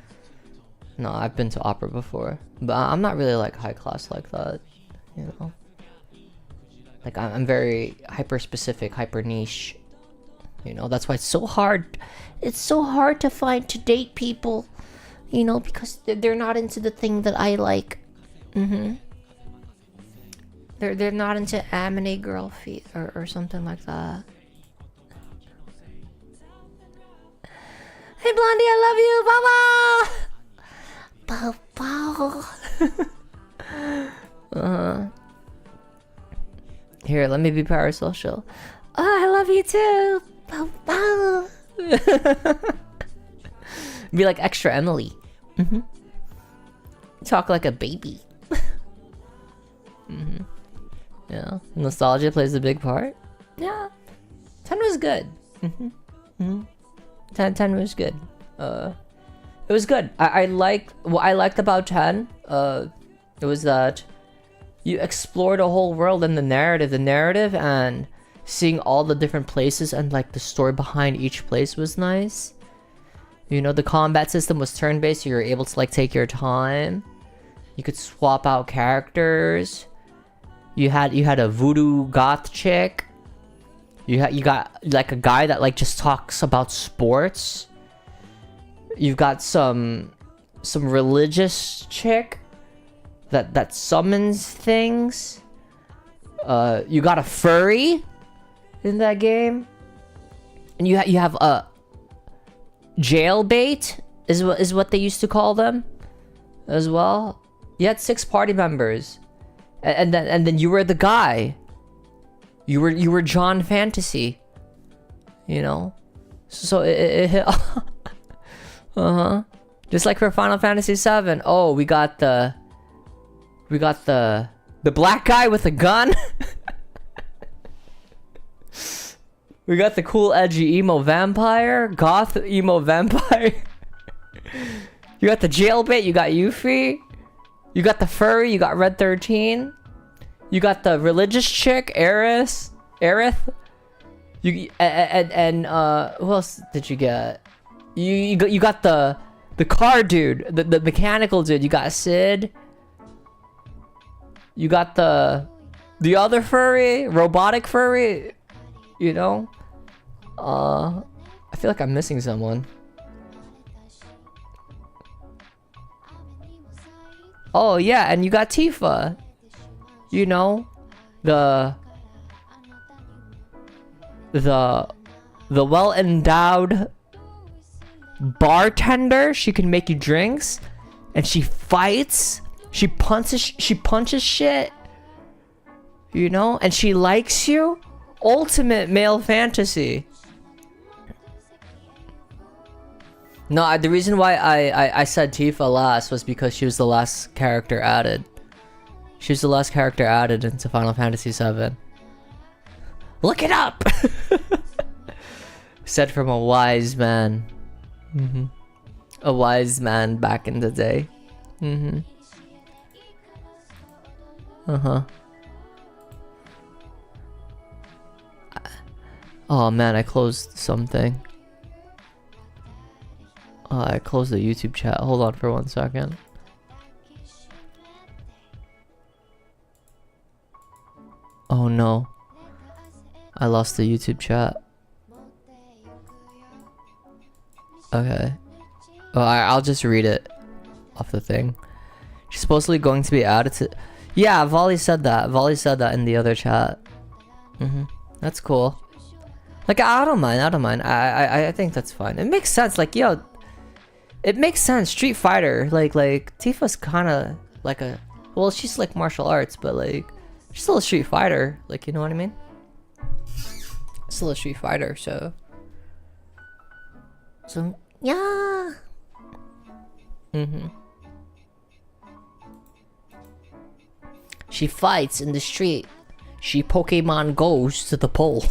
B: no, I've been to opera before, but I'm not really like high class like that, you know. Like I'm very hyper specific, hyper niche, you know. That's why it's so hard. It's so hard to find to date people, you know, because they're not into the thing that I like. They're not into anime girl feet or something like that. Hey Blondie, I love you, Baba. Here, let me be parasocial. Oh, I love you too. Be like extra Emily. Talk like a baby. Yeah, nostalgia plays a big part. Yeah, 10 was good. 10 was good. It was good. I liked what I liked about 10. It was that you explored a whole world and the narrative and seeing all the different places and like the story behind each place was nice. You know, the combat system was turn-based, so you were able to like take your time. You could swap out characters. You had a voodoo goth chick. You got like a guy that like just talks about sports. You've got some religious chick that summons things. You got a furry in that game, and you have a jailbait is what they used to call them as well. You had 6 party members, and then you were the guy. You were John Fantasy, you know. So it hit. Just like for Final Fantasy 7. Oh, we got the black guy with a gun. We got the cool edgy emo vampire, goth emo vampire. You got the jailbait, you got Yuffie. You got the furry, you got Red 13. You got the religious chick, Aerith. You and who else did you get? You got the car dude, the mechanical dude. You got Sid. You got the other furry, robotic furry. You know, I feel like I'm missing someone. Oh yeah, and you got Tifa. You know, the well endowed bartender. She can make you drinks, and she fights. She punches shit. You know, and she likes you. Ultimate male fantasy. No, the reason why I said Tifa last was because she was the last character added. She was the last character added into Final Fantasy VII. Look it up! Said from a wise man. A wise man back in the day. Oh man, I closed something. I closed the YouTube chat. Hold on for 1 second. Oh no. I lost the YouTube chat. Okay. Oh, I'll just read it off the thing. She's supposedly going to be added to... Yeah, Volley said that. Volley said that in the other chat. That's cool. Like, I don't mind. I think that's fine. It makes sense. Like, yo... It makes sense. Street Fighter, like Tifa's kind of like a, well, she's like martial arts, but like she's still a Street Fighter. Like, you know what I mean? Still a Street Fighter, so yeah. She fights in the street. She Pokemon goes to the pole.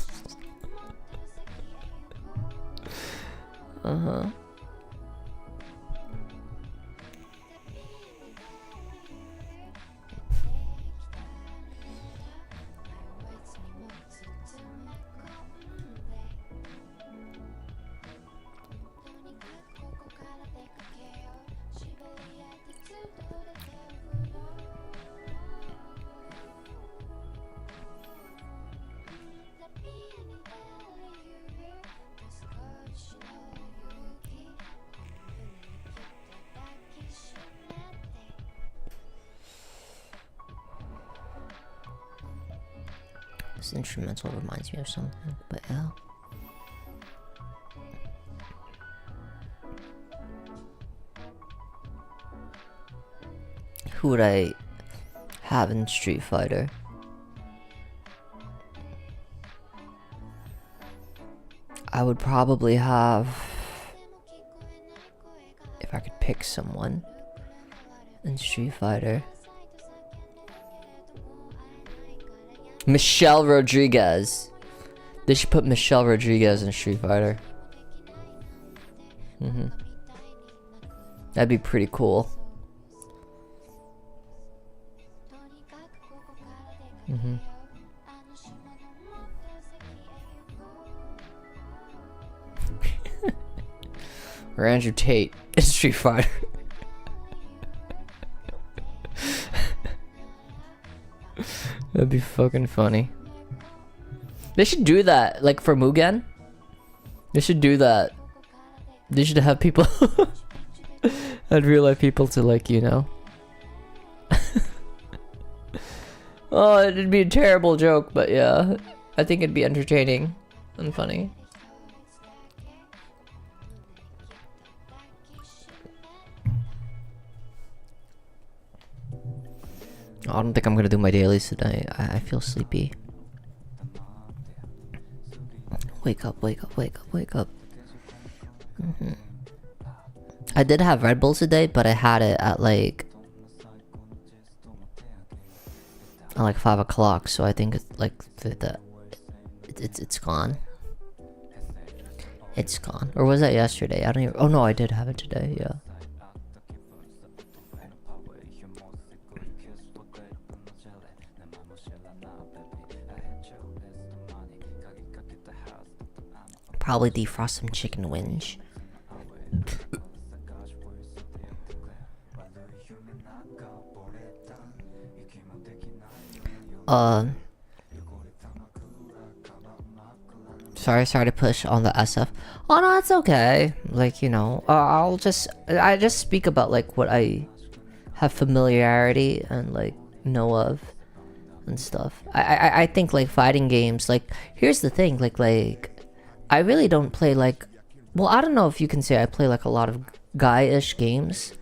B: This instrumental reminds me of something, but yeah. Who would I have in Street Fighter? I would probably have, if I could pick someone in Street Fighter, Michelle Rodriguez. They should put Michelle Rodriguez in Street Fighter. That'd be pretty cool. Or Andrew Tate in Street Fighter. That'd be fucking funny. They should do that, like for Mugen. They should do that. They should have people and real life people to, like, you know. Oh, it'd be a terrible joke, but yeah, I think it'd be entertaining and funny. I don't think I'm gonna do my dailies today. I feel sleepy. Wake up, wake up, wake up, wake up. I did have Red Bull today, but I had it at like 5 o'clock, so I think it's like it's gone. It's gone. Or was that yesterday? I don't even... Oh no, I did have it today, yeah. Probably defrost some chicken wings. Sorry to push on the SF. Oh no, it's okay. Like, you know, I just speak about like what I have familiarity and like know of and stuff. I think like fighting games, like here's the thing, like I really don't play like, well, I don't know if you can say I play like a lot of guy-ish games,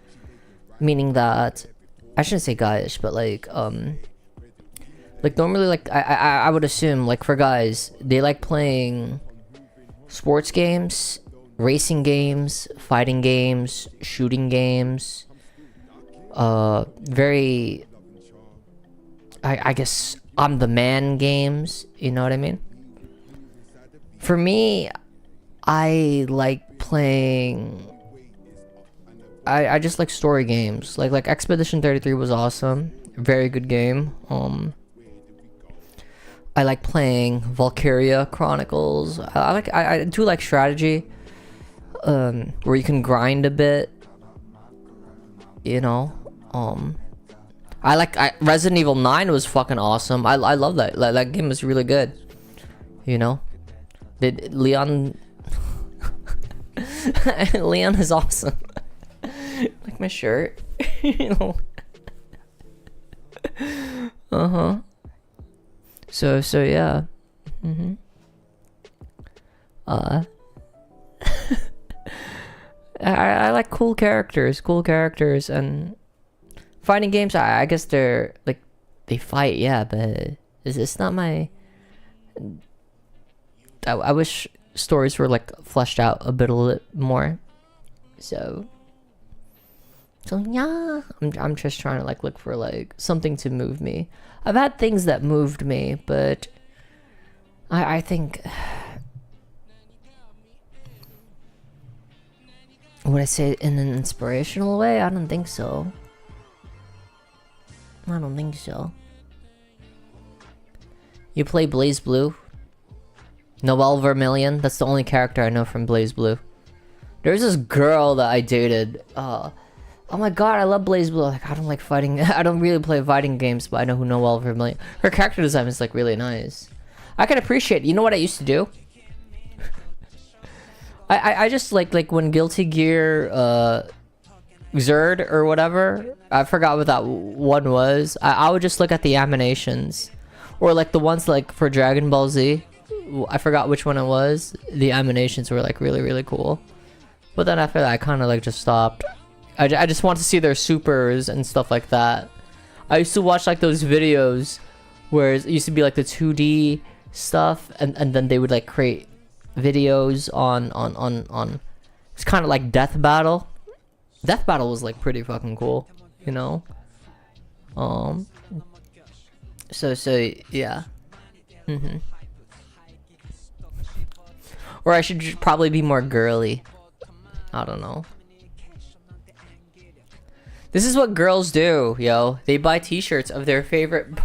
B: meaning that I shouldn't say guy-ish, but like normally like I would assume like for guys they like playing sports games, racing games, fighting games, shooting games, very I guess I'm the man games, you know what I mean? For me, I like playing I just like story games. Like Expedition 33 was awesome. Very good game. I like playing Valkyria Chronicles. I do like strategy. Where you can grind a bit. You know? Resident Evil 9 was fucking awesome. I love that. That game was really good. You know? Did Leon Leon is awesome. Like my shirt. You know. Uh-huh. So yeah. I like cool characters and fighting games. I guess they're like they fight, yeah, but it's not my. I wish stories were like fleshed out a little more. So yeah, I'm just trying to like look for like something to move me. I've had things that moved me, but I think would I say it in an inspirational way? I don't think so. You play Blaze Blue? Noelle Vermillion? That's the only character I know from Blaze Blue. There's this girl that I dated. Oh my god, I love Blaze Blue. Like, I don't like fighting. I don't really play fighting games, but I know who Noelle Vermillion. Her character design is like really nice. I can appreciate. You know what I used to do? I just like when Guilty Gear Xrd or whatever. I forgot what that one was. I would just look at the animations, or like the ones like for Dragon Ball Z. I forgot which one it was. The animations were like really cool. But then after that, I kind of like just stopped. I just want to see their supers and stuff like that. I used to watch like those videos where it used to be like the 2D stuff, and then they would like create videos on it's kind of like Death Battle. Death Battle was like pretty fucking cool, you know. So yeah. Or I should probably be more girly. I don't know. This is what girls do, yo. They buy t-shirts of their favorite.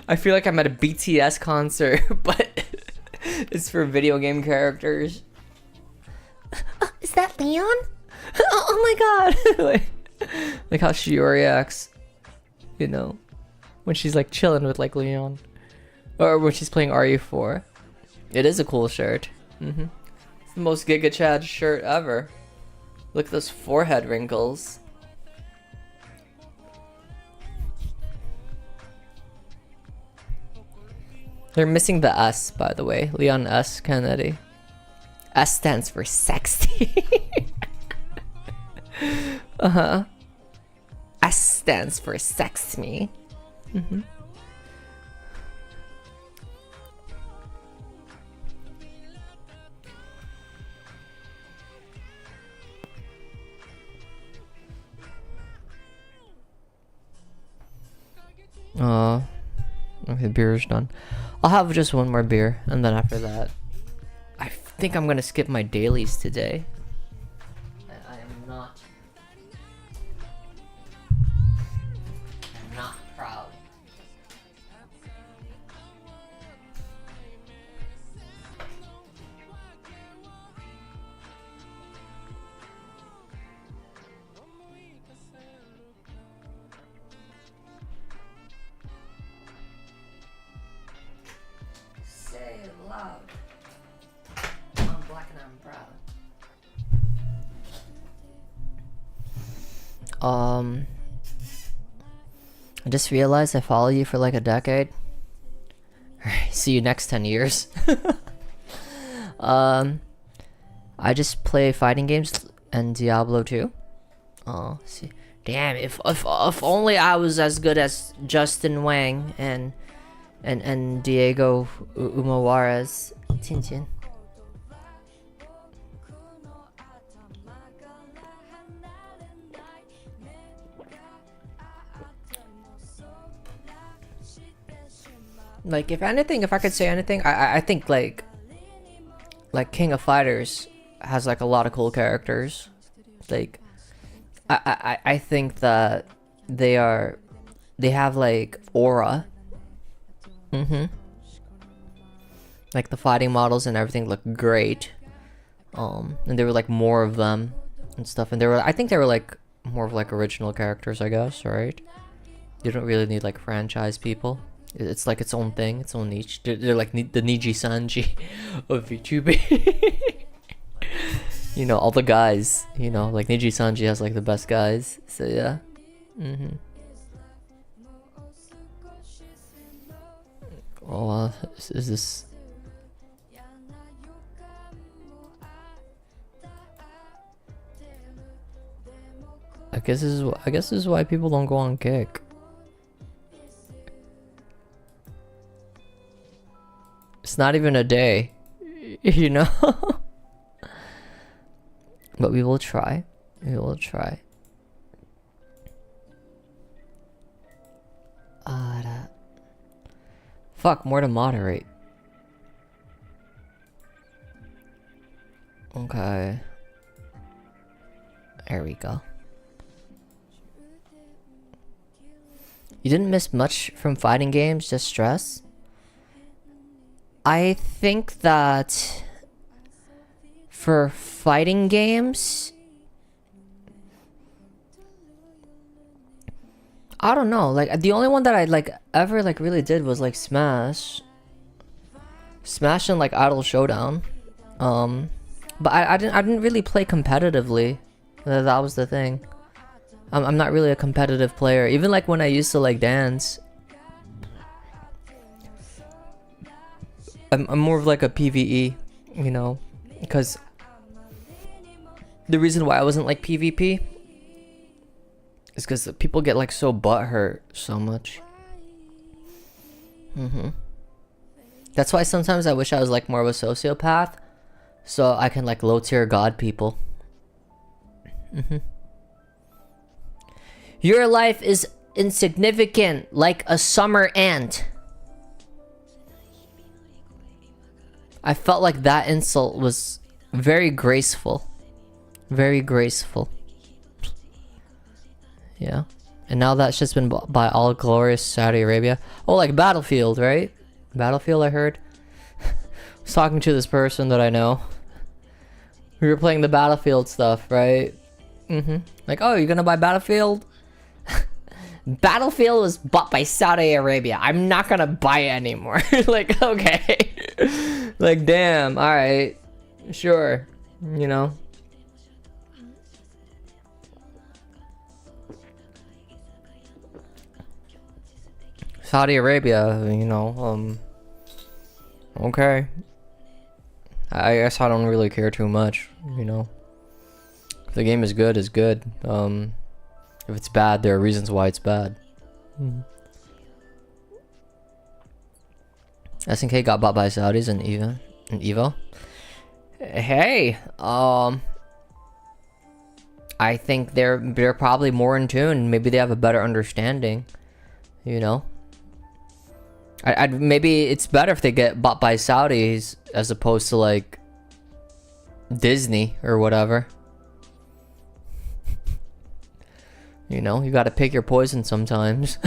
B: I feel like I'm at a BTS concert, but it's for video game characters. Is that Leon? Oh my god. like how she reacts, you know, when she's like chilling with like Leon. Or when she's playing RE4. It is a cool shirt. It's the most Giga Chad shirt ever. Look at those forehead wrinkles. They're missing the S, by the way. Leon S. Kennedy. S stands for sexy. S stands for sex me. Okay, the beer is done. I'll have just one more beer, and then after that, I think I'm gonna skip my dailies today. I am not proud. Say it loud. I'm black and I'm proud. I just realized I follow you for like a decade. See you next 10 years. I just play fighting games and Diablo 2. Oh, see. Damn, if only I was as good as Justin Wang and Diego Umawarez. Chin. Like, if anything, if I could say anything, I think like King of Fighters has like a lot of cool characters. Like, I think that they have like aura. Like the fighting models and everything look great. And there were like more of them and stuff, and I think they were like more of like original characters, I guess, right? You don't really need like franchise people. It's like its own thing, its own niche. They're like the Niji Sanji of VTuber. You know, all the guys, you know, like Niji Sanji has like the best guys. So yeah. Oh, is this? I guess this is why people don't go on Kick. It's not even a day, you know. But we will try. We will try. Fuck, more to moderate. Okay. There we go. You didn't miss much from fighting games, just stress? I think that for fighting games, I don't know, like the only one that I like ever like really did was like Smash and like Idle Showdown. But I didn't really play competitively. That was the thing. I'm not really a competitive player. Even like when I used to like dance, I'm more of like a PvE, you know, because the reason why I wasn't like PvP is because people get like so butthurt so much. That's why sometimes I wish I was like more of a sociopath, so I can like low tier god people. Your life is insignificant like a summer ant. I felt like that insult was very graceful. Very graceful. Yeah. And now that shit's been bought by all glorious Saudi Arabia. Oh, like Battlefield, right? Battlefield, I heard. I was talking to this person that I know. We were playing the Battlefield stuff, right? Like, oh, you're gonna buy Battlefield? Battlefield was bought by Saudi Arabia. I'm not gonna buy it anymore. Like, okay. Like, damn, alright. Sure. You know. Saudi Arabia, you know, okay. I guess I don't really care too much, you know. If the game is good, it's good. If it's bad, there are reasons why it's bad. SNK got bought by Saudis and Evo. Hey, I think they're probably more in tune. Maybe they have a better understanding, you know. Maybe it's better if they get bought by Saudis as opposed to like Disney or whatever. You know, you gotta pick your poison sometimes.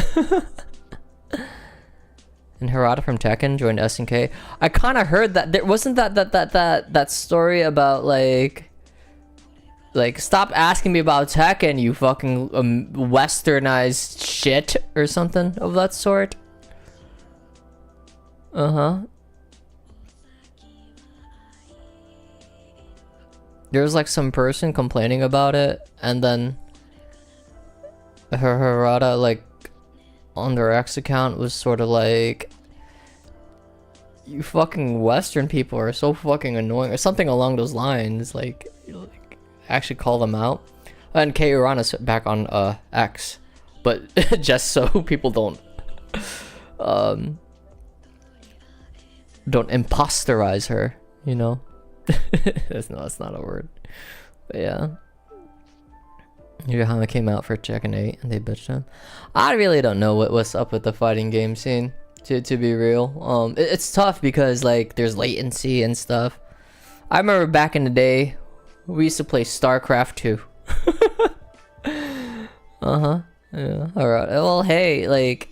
B: And Harada from Tekken joined SNK. I kind of heard that there wasn't that story about like stop asking me about Tekken, you fucking westernized shit or something of that sort. There was like some person complaining about it, and then Harada, like, on their X account was sort of like, you fucking Western people are so fucking annoying, or something along those lines. Like actually call them out. And K Urana's back on X, but just so people don't imposterize her, you know. that's not a word, but yeah. Yokohama came out for Tekken 8 and they bitched him. I really don't know what's up with the fighting game scene, to be real. It's tough because like there's latency and stuff. I remember back in the day we used to play StarCraft 2. Yeah, alright. Well, hey, like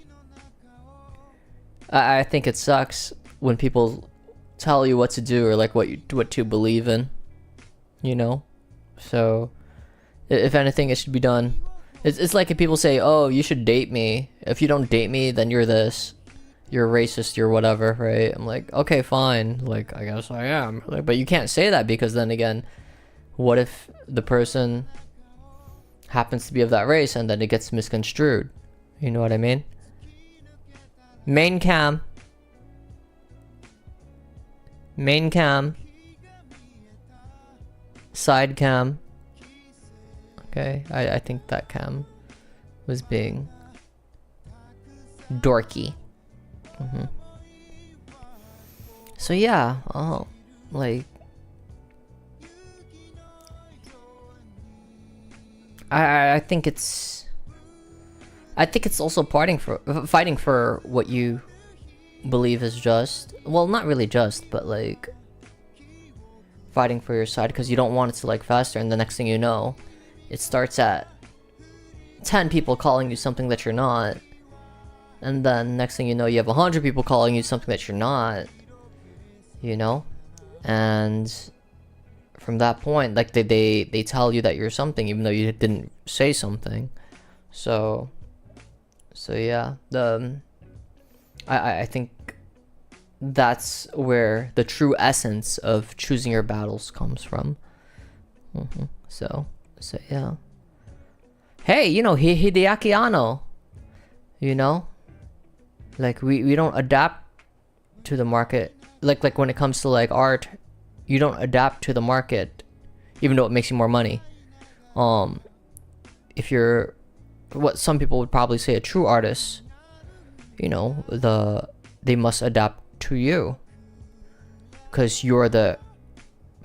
B: I think it sucks when people tell you what to do or like what to believe in, you know. So if anything, it should be done. It's like if people say, oh, you should date me. If you don't date me, then you're this. You're racist, you're whatever, right? I'm like, okay, fine. Like, I guess I am. Like, but you can't say that because then again, what if the person happens to be of that race and then it gets misconstrued? You know what I mean? Main cam. Main cam. Side cam. Okay, I think that cam was being dorky. So yeah, like I think it's also fighting for what you believe is just. Well, not really just, but like fighting for your side because you don't want it to like faster, and the next thing you know, it starts at 10 people calling you something that you're not, and then next thing you know, you have 100 people calling you something that you're not, you know. And from that point, like they tell you that you're something even though you didn't say something. So yeah, I think that's where the true essence of choosing your battles comes from. So yeah. Hey, you know, Hideaki Anno, you know, like we don't adapt to the market. Like when it comes to like art, you don't adapt to the market, even though it makes you more money. If you're what some people would probably say a true artist, you know, they must adapt to you, because you're the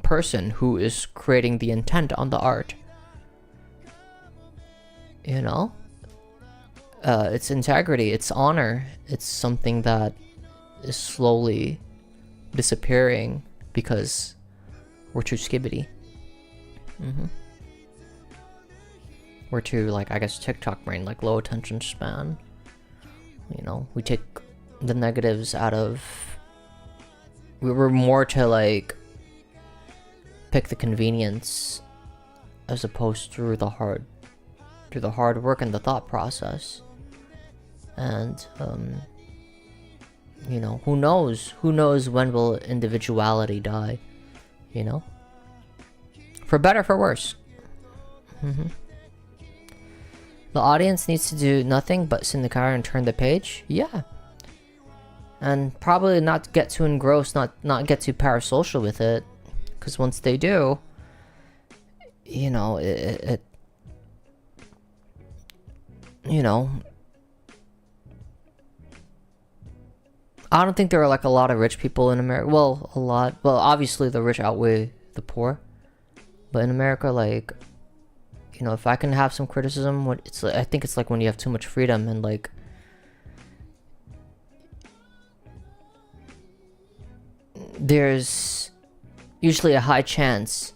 B: person who is creating the intent on the art. You know, it's integrity, it's honor, it's something that is slowly disappearing because we're too skibidi. We're too, like, I guess TikTok brain, like low attention span. You know, we take the negatives out of. We were more to like pick the convenience as opposed to the hard work and the thought process. And you know, who knows when will individuality die, you know, for better, for worse. The audience needs to do nothing but sit in the car and turn the page. Yeah, and probably not get too engrossed, not get too parasocial with it, because once they do, you know, it you know, I don't think there are like a lot of rich people in America. Well, a lot. Well, obviously the rich outweigh the poor, but in America, like, you know, if I can have some criticism, I think it's like when you have too much freedom and like there's usually a high chance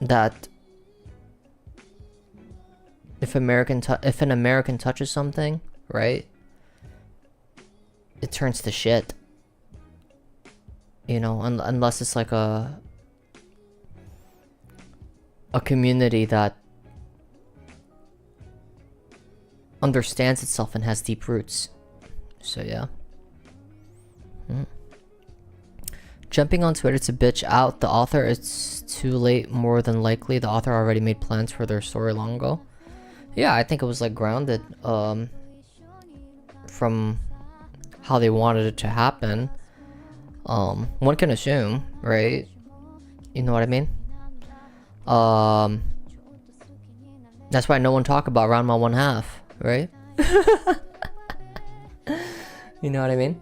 B: that if an American touches something, right, it turns to shit. You know, unless it's like a community that understands itself and has deep roots. So yeah. Jumping on Twitter to bitch out the author, it's too late. More than likely the author already made plans for their story long ago. Yeah, I think it was like grounded from how they wanted it to happen. One can assume, right? You know what I mean? That's why no one talk about Ranma 1/2, right? You know what I mean?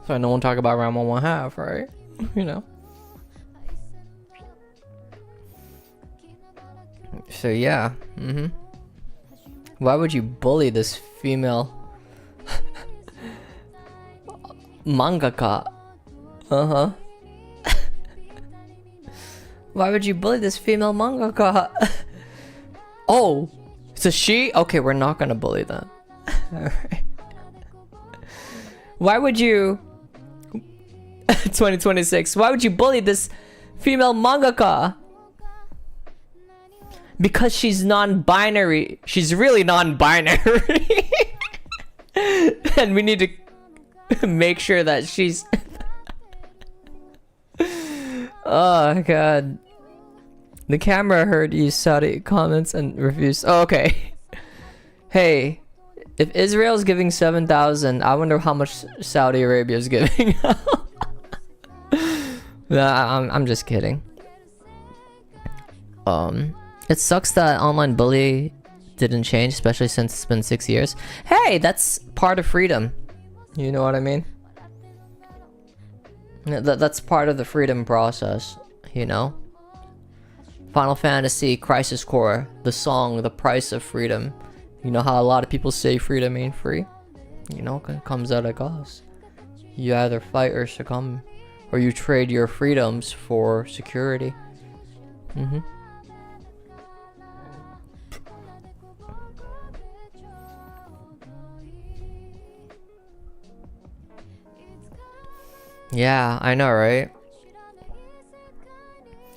B: So no one talk about Ranma 1/2, right? You know. So yeah. Why would you bully this female mangaka? Why would you bully this female mangaka? Oh, it's a she? Okay, we're not gonna bully that. Alright. Why would you 2026, why would you bully this female mangaka? Because she's non-binary. She's really non-binary. And we need to make sure that she's oh god. The camera heard you Saudi comments and refused. Oh, okay. Hey, if Israel's giving 7,000, I wonder how much Saudi Arabia is giving. Nah, I'm just kidding. It sucks that online bully didn't change, especially since it's been 6 years. Hey, that's part of freedom. You know what I mean? That's part of the freedom process, you know? Final Fantasy Crisis Core, the song, The Price of Freedom. You know how a lot of people say freedom ain't free? You know, it comes at a cost. You either fight or succumb, or you trade your freedoms for security. Yeah, I know, right?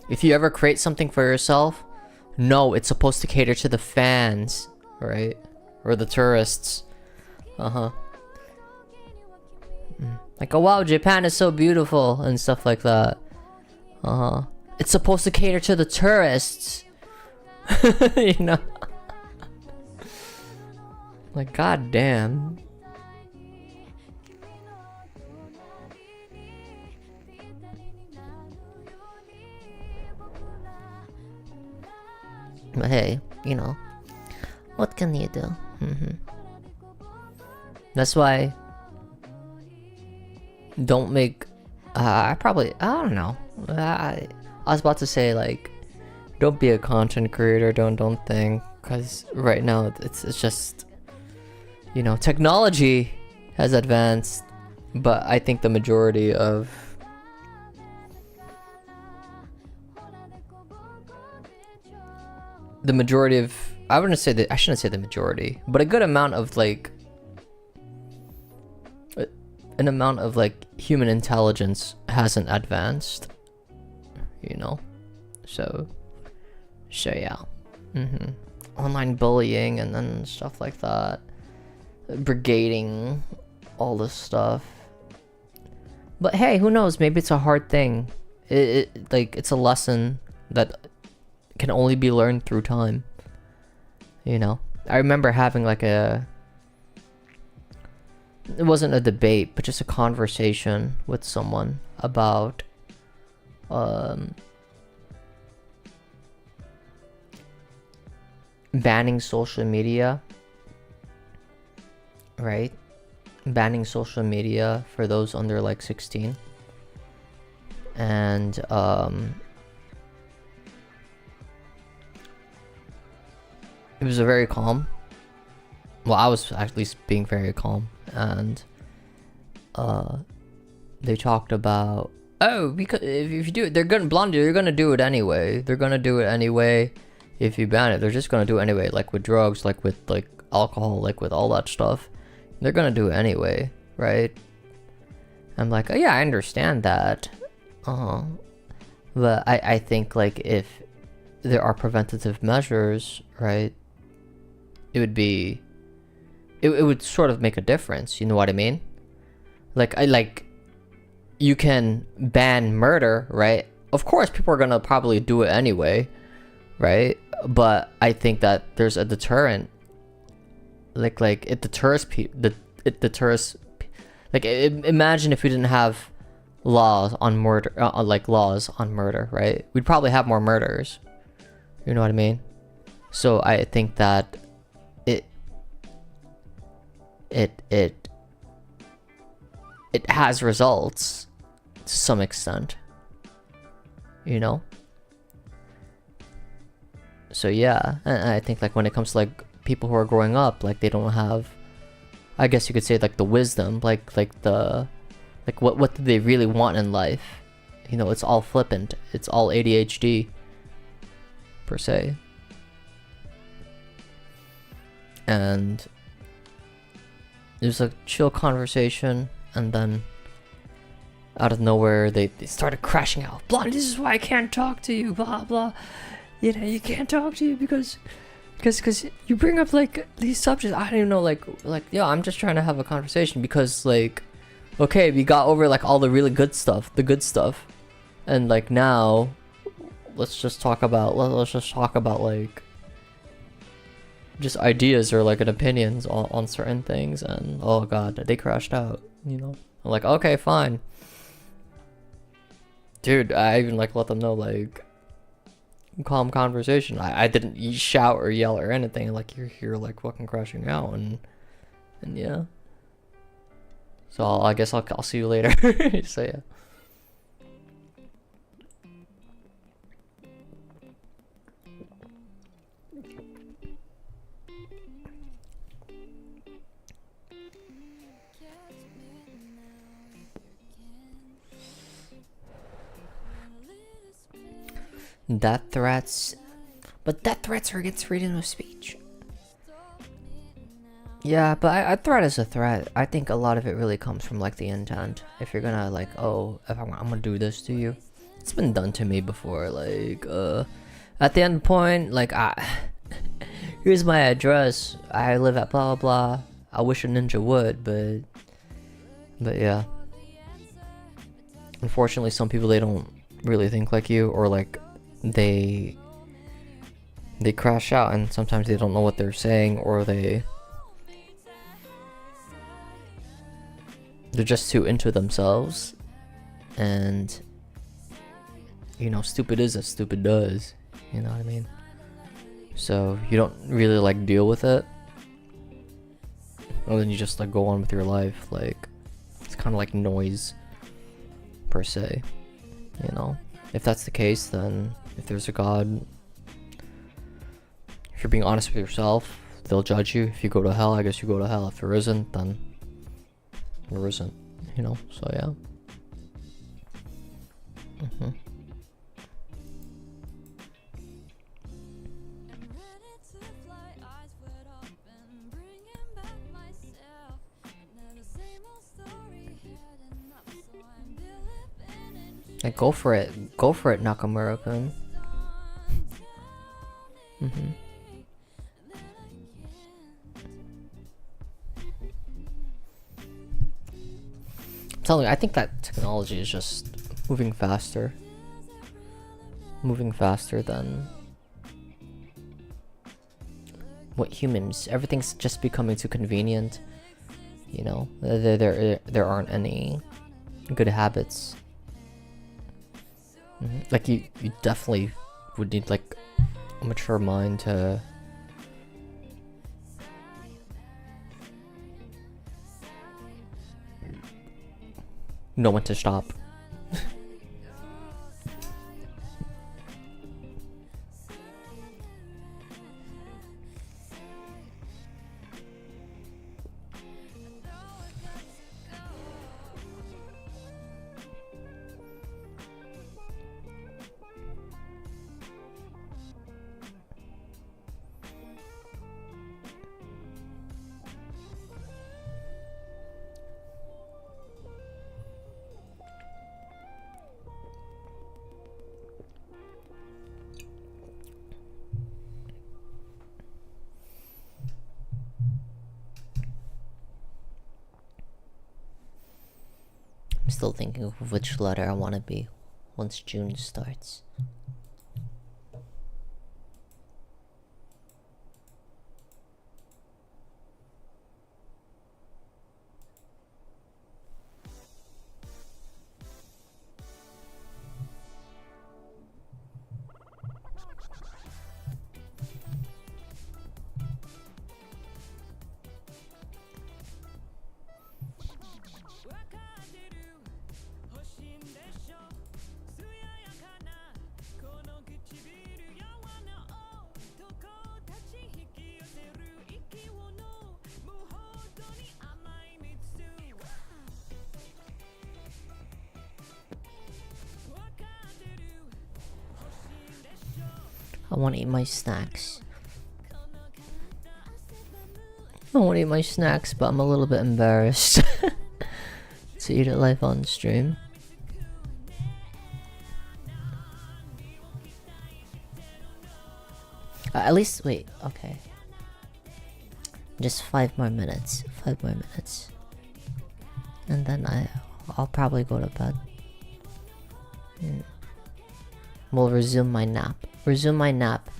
B: If you ever create something for yourself, no, it's supposed to cater to the fans, right? Or the tourists. Like, oh wow, Japan is so beautiful and stuff like that. It's supposed to cater to the tourists. You know? Like, god damn. But hey, you know, what can you do? That's why don't make I don't know. I was about to say, like, don't be a content creator, don't think, because right now it's just, you know, technology has advanced, but I think the majority of I wouldn't say that, I shouldn't say the majority, but a good amount of like human intelligence hasn't advanced, you know. So yeah. Online bullying and then stuff like that, brigading, all this stuff. But hey, who knows, maybe it's a hard thing. It's a lesson that can only be learned through time, you know. I remember having like it wasn't a debate, but just a conversation with someone about banning social media, right? Banning social media for those under like 16. And it was a very calm, well, I was at least being very calm, and they talked about, oh, because if you do it, Blondie, you're gonna do it anyway. They're gonna do it anyway if you ban it. They're just gonna do it anyway, like with drugs, like with like alcohol, like with all that stuff. They're gonna do it anyway, right? I'm like, oh, yeah, I understand that. But I think, like, if there are preventative measures, right, it would sort of make a difference, you know what I mean? Like, you can ban murder, right? Of course, people are gonna probably do it anyway, right? But I think that there's a deterrent. Like it deters people. It deters. Imagine if we didn't have laws on murder, laws on murder, right? We'd probably have more murders. You know what I mean? So I think that it has results to some extent, you know. So yeah, and I think like when it comes to like people who are growing up, like they don't have, I guess you could say, like the wisdom, like what do they really want in life? You know, it's all flippant, it's all ADHD per se. And there's a chill conversation, and then out of nowhere they started crashing out. Blondie, this is why I can't talk to you, blah blah. You know, you can't talk to you because you bring up like these subjects. I don't even know, like yeah, I'm just trying to have a conversation because like, okay, we got over like all the really good stuff, and like now let's just talk about like just ideas or like an opinions on certain things. And oh god, they crashed out, you know. I'm like, okay, fine, dude. I even like let them know, like, calm conversation. I didn't shout or yell or anything. Like, you're here like fucking crashing out, and yeah. So I guess I'll see you later. So yeah. Death threats, but death threats are against freedom of speech. Yeah, but a threat is a threat. I think a lot of it really comes from like the intent. If you're gonna like, oh, if I'm gonna do this to you, it's been done to me before. Like, at the end point, like, here's my address. I live at blah blah blah. I wish a ninja would, but yeah. Unfortunately, some people, they don't really think like you, or like they crash out, and sometimes they don't know what they're saying, or they're just too into themselves. And you know, stupid is as stupid does, you know what I mean? So you don't really like deal with it, and then you just like go on with your life. Like, it's kind of like noise per se, you know. If that's the case, then if there's a God, if you're being honest with yourself, they'll judge you. If you go to hell, I guess you go to hell. If there isn't, then there isn't, you know. So yeah. Like, go for it, Nakamura-kun. I'm telling you, I think that technology is just moving faster than what humans. Everything's just becoming too convenient, you know. There aren't any good habits. Like, you definitely would need like a mature mind to know when to stop. I'm still thinking of which letter I want to be once June starts. I want to eat my snacks. I want to eat my snacks, but I'm a little bit embarrassed to eat it live on stream. At least, wait, okay. Just 5 more minutes. 5 more minutes. And then I'll probably go to bed. We'll resume my nap. Resume my nap.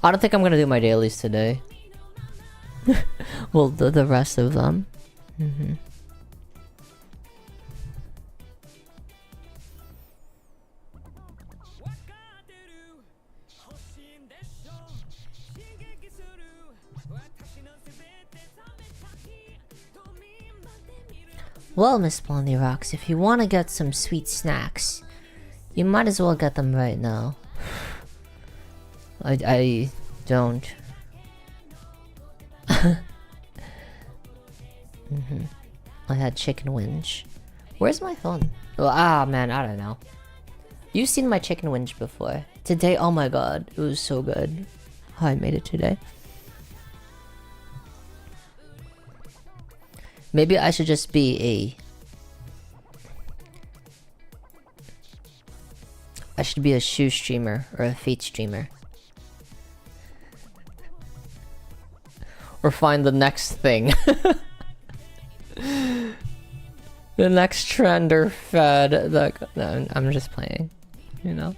B: I don't think I'm gonna do my dailies today. Well, the rest of them. Well, Miss Blondie Rocks, if you want to get some sweet snacks, you might as well get them right now. I don't. I had chicken wings. Where's my phone? Well, man, I don't know. You've seen my chicken wings before. Today, oh my god, it was so good. How I made it today. Maybe I should just be I should be a shoe streamer or a feet streamer. Or find the next thing. The next trend or fad that no, I'm just playing, you know.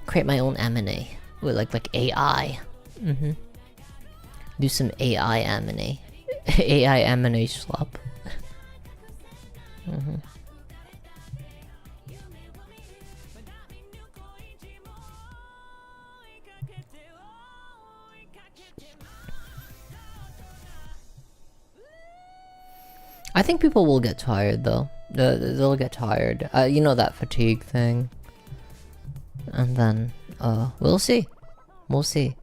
B: Create my own M&A with like AI. Do some AI M&A. AI M&A swap. I think people will get tired though. They'll get tired. You know, that fatigue thing. And then, we'll see. We'll see.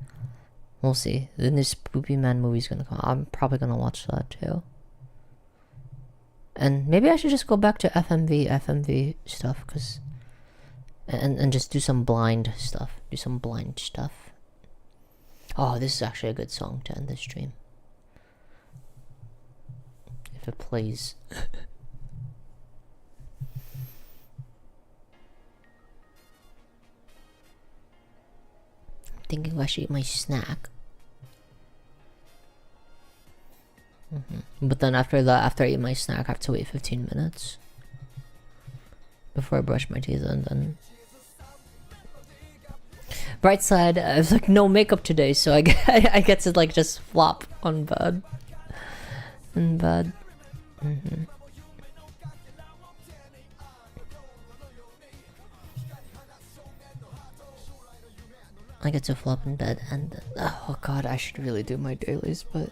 B: We'll see. The new Spoopy Man movie's gonna come. I'm probably gonna watch that too. And maybe I should just go back to FMV stuff, cause and just do some blind stuff. Do some blind stuff. Oh, this is actually a good song to end the stream. If it plays. I'm thinking I should eat my snack. But then after that, after I eat my snack, I have to wait 15 minutes before I brush my teeth, and then bright side, I was like no makeup today, so I get to like just flop on bed. In bed. I get to flop in bed, and oh god, I should really do my dailies, but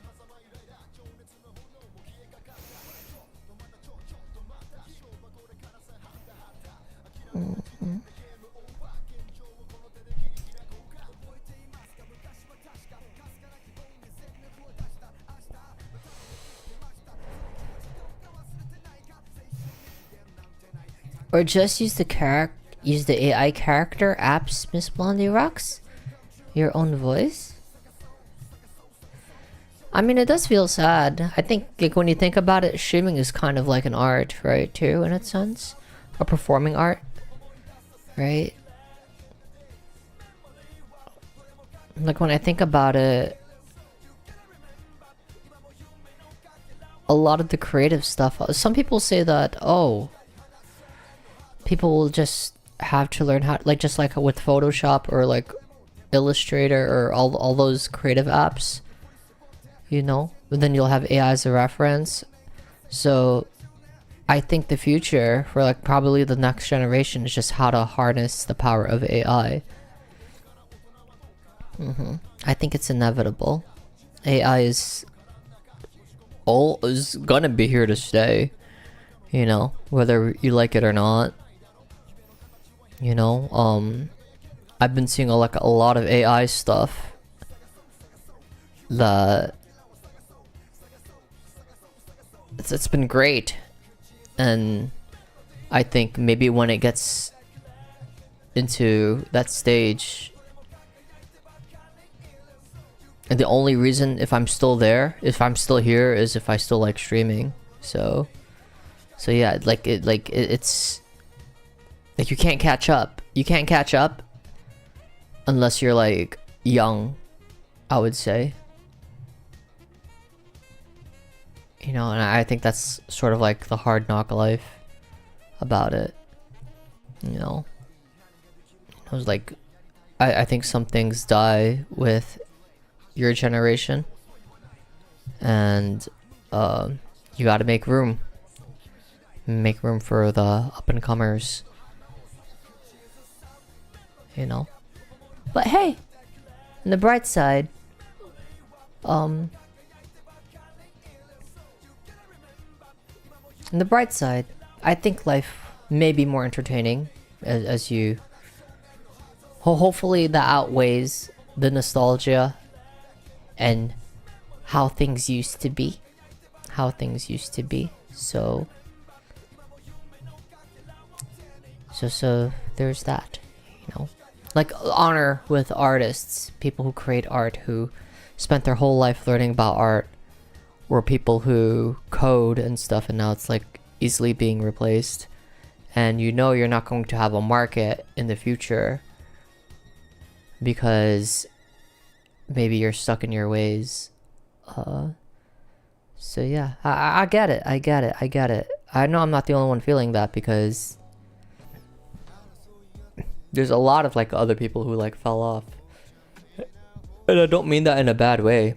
B: or just use the AI character apps, Miss Blondie Rocks. Your own voice. I mean, it does feel sad. I think like when you think about it, streaming is kind of like an art, right? Too, in a sense, a performing art, right? like when I think about it, a lot of the creative stuff, some people say that, oh, people will just have to learn how, like, just like with Photoshop or like Illustrator or all those creative apps, you know, but then you'll have AI as a reference. So I think the future for like probably the next generation is just how to harness the power of AI. I think it's inevitable. AI is gonna be here to stay, you know, whether you like it or not. You know, I've been seeing a lot of AI stuff that it's been great, and I think maybe when it gets into that stage, and the only reason if I'm still here is if I still like streaming. So yeah, it's like you can't catch up. You can't catch up unless you're like young, I would say. You know, and I think that's sort of like the hard knock life about it. You know, it was like, I think some things die with your generation, and you got to make room for the up and comers. You know, but hey, on the bright side, on the bright side, I think life may be more entertaining as you. Hopefully, that outweighs the nostalgia and how things used to be. So there's that. You know, like honor with artists, people who create art, who spent their whole life learning about art, or people who code and stuff, and now it's like easily being replaced, and you know you're not going to have a market in the future because maybe you're stuck in your ways. So yeah, I get it. I know I'm not the only one feeling that, because there's a lot of like other people who like fell off, and I don't mean that in a bad way.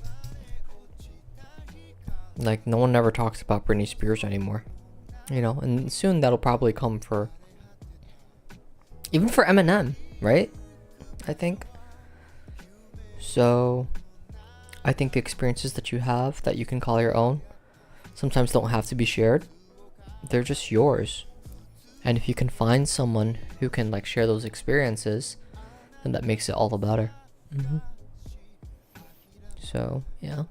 B: Like, no one ever talks about Britney Spears anymore, you know, and soon that'll probably come for even for Eminem, right? I think so. I think the experiences that you have that you can call your own sometimes don't have to be shared. They're just yours. And if you can find someone who can like share those experiences, then that makes it all the better. So yeah.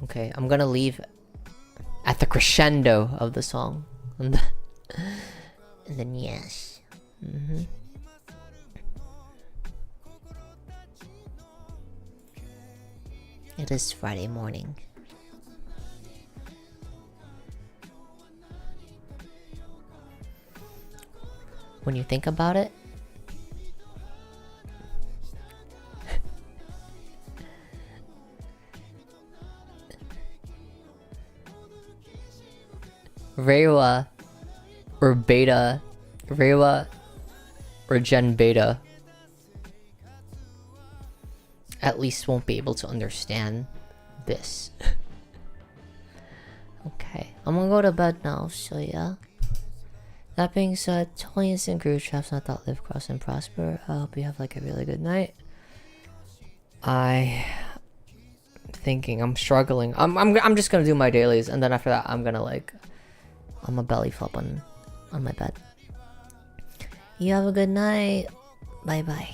B: Okay, I'm gonna leave at the crescendo of the song, and then yes. It is Friday morning. When you think about it, Reiwa or Beta, Reiwa or Gen Beta at least won't be able to understand this. Okay, I'm gonna go to bed now, so yeah. That being said, Tony and Groove Traps, not that live, cross, and prosper. I hope you have like a really good night. I'm struggling. I'm just gonna do my dailies, and then after that I'm a belly flop on my bed. You have a good night. Bye bye.